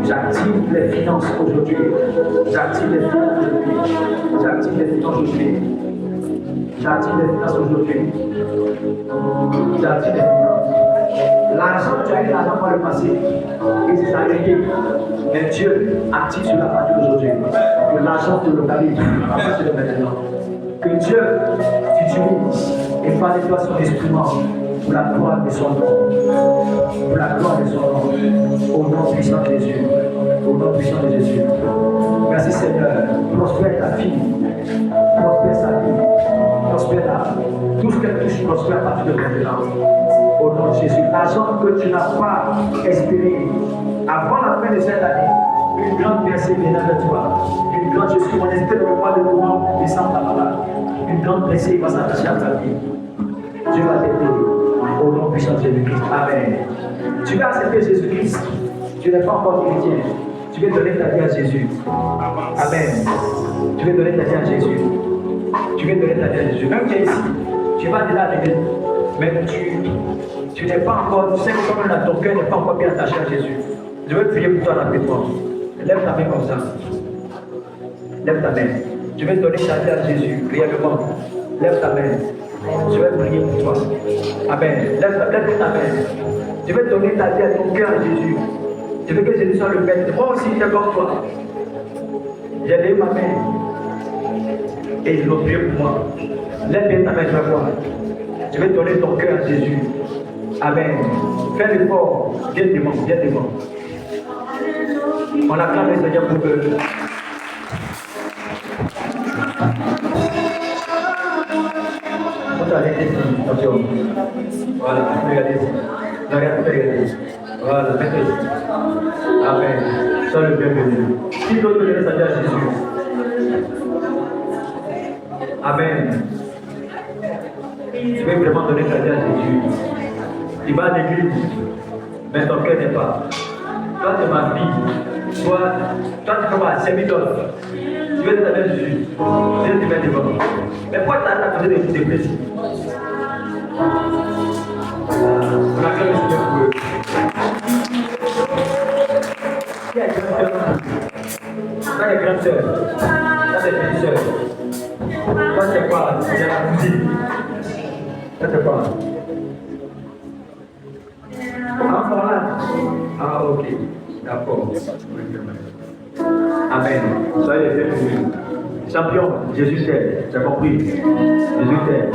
J'active les finances aujourd'hui. J'active les finances aujourd'hui. J'active les finances aujourd'hui. J'active les finances aujourd'hui. J'active les finances. L'argent, tu as eu l'argent par le passé. Et c'est arrêté. Mais Dieu active cela à partir d'aujourd'hui. Que l'argent te localise à partir de maintenant. Que Dieu t'utilise et fasse de toi son instrument pour la gloire de son nom. Pour la gloire de son nom. Au nom puissant de Jésus. Au nom puissant de Jésus. Merci Seigneur. Prospère ta fille. Prospère sa vie. Prospère la. Tout ce qu'elle touche prospère à partir de maintenant. Au nom de Jésus. L'argent que tu n'as pas espéré avant la fin de cette année. Une grande percée viendra de toi. Une grande, je suis mon esprit dans le mois de novembre, décembre, là-bas. Une grande percée va s'attacher à ta vie. Dieu va t'aider. Au nom puissant de Jésus-Christ. Amen. Tu vas accepter Jésus-Christ. Tu n'es pas encore chrétien. Tu veux donner ta vie à Jésus. Amen. Tu veux donner ta vie à Jésus. Tu veux donner ta vie à Jésus. Même tu es ici. Tu vas de là à l'église. Mais tu n'es pas encore, tu sais que comme ton cœur n'est pas encore bien attaché à Jésus. Je veux prier pour toi rapidement. Lève ta main comme ça. Lève ta main. Je vais donner ta vie à Jésus, réellement. Lève ta main. Je vais prier pour toi. Amen. Lève ta main. Je vais donner ta vie à ton cœur à Jésus. Je veux que Jésus soit le maître. Moi aussi, j'étais comme toi. J'ai levé ma main. Et ils l'ont prié pour moi. Lève bien ta main, je vais voir. Je vais donner ton cœur à Jésus. Amen. Fais l'effort. Viens devant, viens devant. On acclame le Seigneur pour eux. Attention. Voilà, regardez ici. Regardez. Voilà, mettez ici. Amen. Sois le bienvenu. Qui d'autre donner sa vie à Jésus? Amen. Tu veux vraiment donner ta vie à Jésus. Tu vas à l'église, mais ton cœur n'est pas. Toi, c'est ma vie. Toi, tu peux pas servir d'autres. Tu veux ta vie à Jésus. Tu vas devant. Mais pourquoi tu as besoin de plaisir? On a fait le Seigneur pour eux. Qui a une grande sœur? Toi, il y a une grande sœur. Toi, c'est une petite sœur. Toi, c'est quoi? C'est la cousine. Toi, c'est quoi? Ah, voilà. Ah, ok. D'accord. Amen. Soyez les bienvenus. Champion, Jésus t'aime. Tu as compris? Jésus t'aime.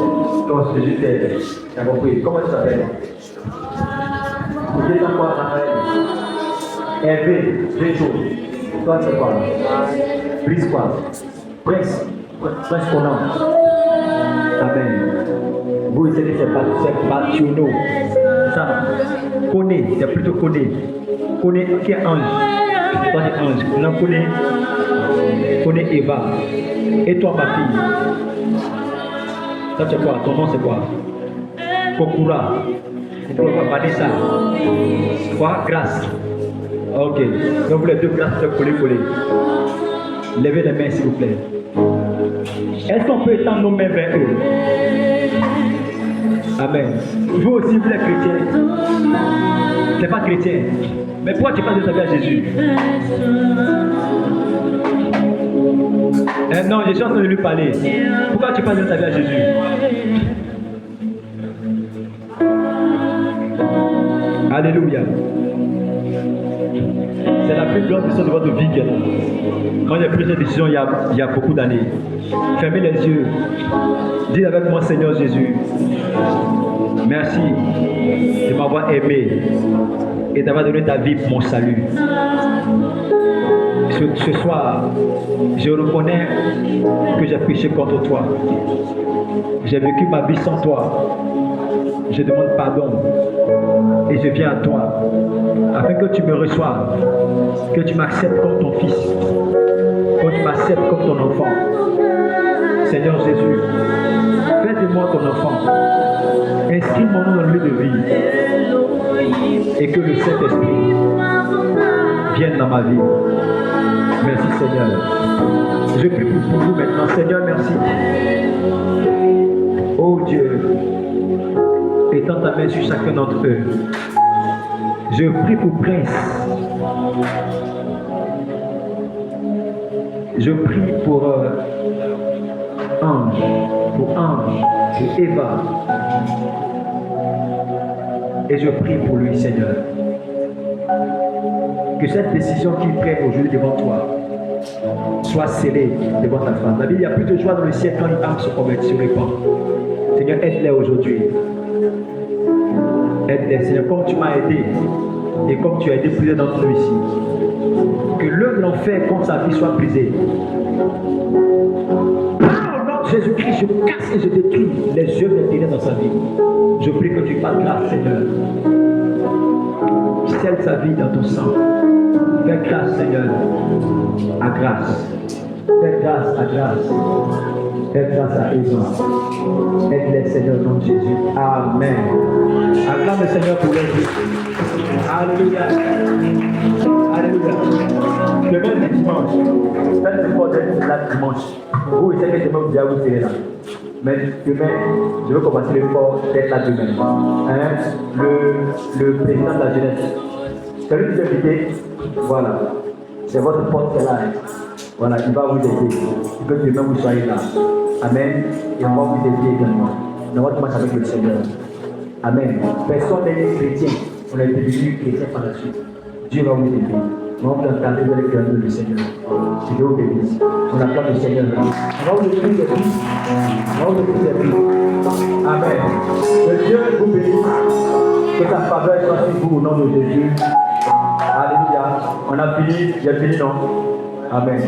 Toi, Jésus t'aime. Tu as compris? Comment tu t'appelles? Vous êtes en quoi, Raphaël? Hervé, deux jours. Toi, c'est quoi? Prince quoi? Prince Conan. Amen. Vous, c'est Batuno. Ça. Koné, c'est plutôt Koné. Koné qui est ange. Toi, c'est ange. On connaît Eva. Et toi, ma fille? Ça, c'est quoi? Ton nom, c'est quoi? Kokura. Et toi, Vanessa. Quoi? Grâce. Ok. Donc, vous les deux grâces, coller. Levez les mains, s'il vous plaît. Est-ce qu'on peut étendre nos mains vers eux? Amen. Vous aussi, vous êtes chrétiens. Tu n'es pas chrétien. Mais pourquoi tu parles de ta vie à Jésus? Non, je suis en train de lui parler. Pourquoi tu parles de ta vie à Jésus? Alléluia. C'est la plus grande décision de votre vie qui est là. Quand j'ai pris cette décision il y a beaucoup d'années, fermez les yeux. Dites avec moi, Seigneur Jésus, merci de m'avoir aimé et d'avoir donné ta vie pour mon salut. Ce soir, je reconnais que j'ai péché contre toi. J'ai vécu ma vie sans toi. Je demande pardon et je viens à toi afin que tu me reçoives, que tu m'acceptes comme ton fils, que tu m'acceptes comme ton enfant. Seigneur Jésus, fais de moi ton enfant. Inscris mon nom dans le lieu de vie et que le Saint-Esprit vienne dans ma vie. Merci Seigneur. Je prie pour vous maintenant. Seigneur, merci. Oh Dieu, étends ta main sur chacun d'entre eux. Je prie pour Prince. Je prie pour Ange, pour Eva. Et je prie pour lui, Seigneur. Que cette décision qu'il prenne aujourd'hui devant toi soit scellée devant ta femme. La Bible, il y a plus de joie dans le ciel quand une âme se convertit sur les pas. Seigneur, aide-les aujourd'hui. Aide-les, Seigneur, comme tu m'as aidé et comme tu as aidé plusieurs d'entre nous ici. Que l'œuvre de l'enfer contre sa vie soit brisée. Par le nom de Jésus-Christ, je casse et je détruis les œuvres des ténèbres dans sa vie. Je prie que tu fasses grâce, Seigneur. Scelle sa vie dans ton sang. Fais grâce, Seigneur, à grâce. Fais grâce à grâce. Fais grâce à Eva. Aide-les, Seigneur, au nom de Jésus. Amen. Acclame le Seigneur pour leur vie. Alléluia. Alléluia. Demain, c'est dimanche. Faites le bordel là dimanche. Vous, essayez que demain, vous allez vous serrer là. Mais demain, je veux commencer l'effort d'être là demain. Hein? Le président de la jeunesse. Celui qui vous invite, voilà. C'est votre porte qui est là. Voilà, il va vous aider. Il veut que demain vous soyez là. Amen. Et on va vous aider également dans votre marche avec le Seigneur. Amen. Personne n'est chrétien on a été devenu chrétien par la suite. Dieu va vous aider. On va vous acclamer vers les cœurs du Seigneur. Que Dieu vous bénisse. On acclame le Seigneur. On va vous écrire des vies. On va vous écrire des vies. Amen. Que Dieu vous bénisse. Que sa faveur soit sur vous au nom de Jésus. Alléluia. On a fini. J'ai fini, non? Amen.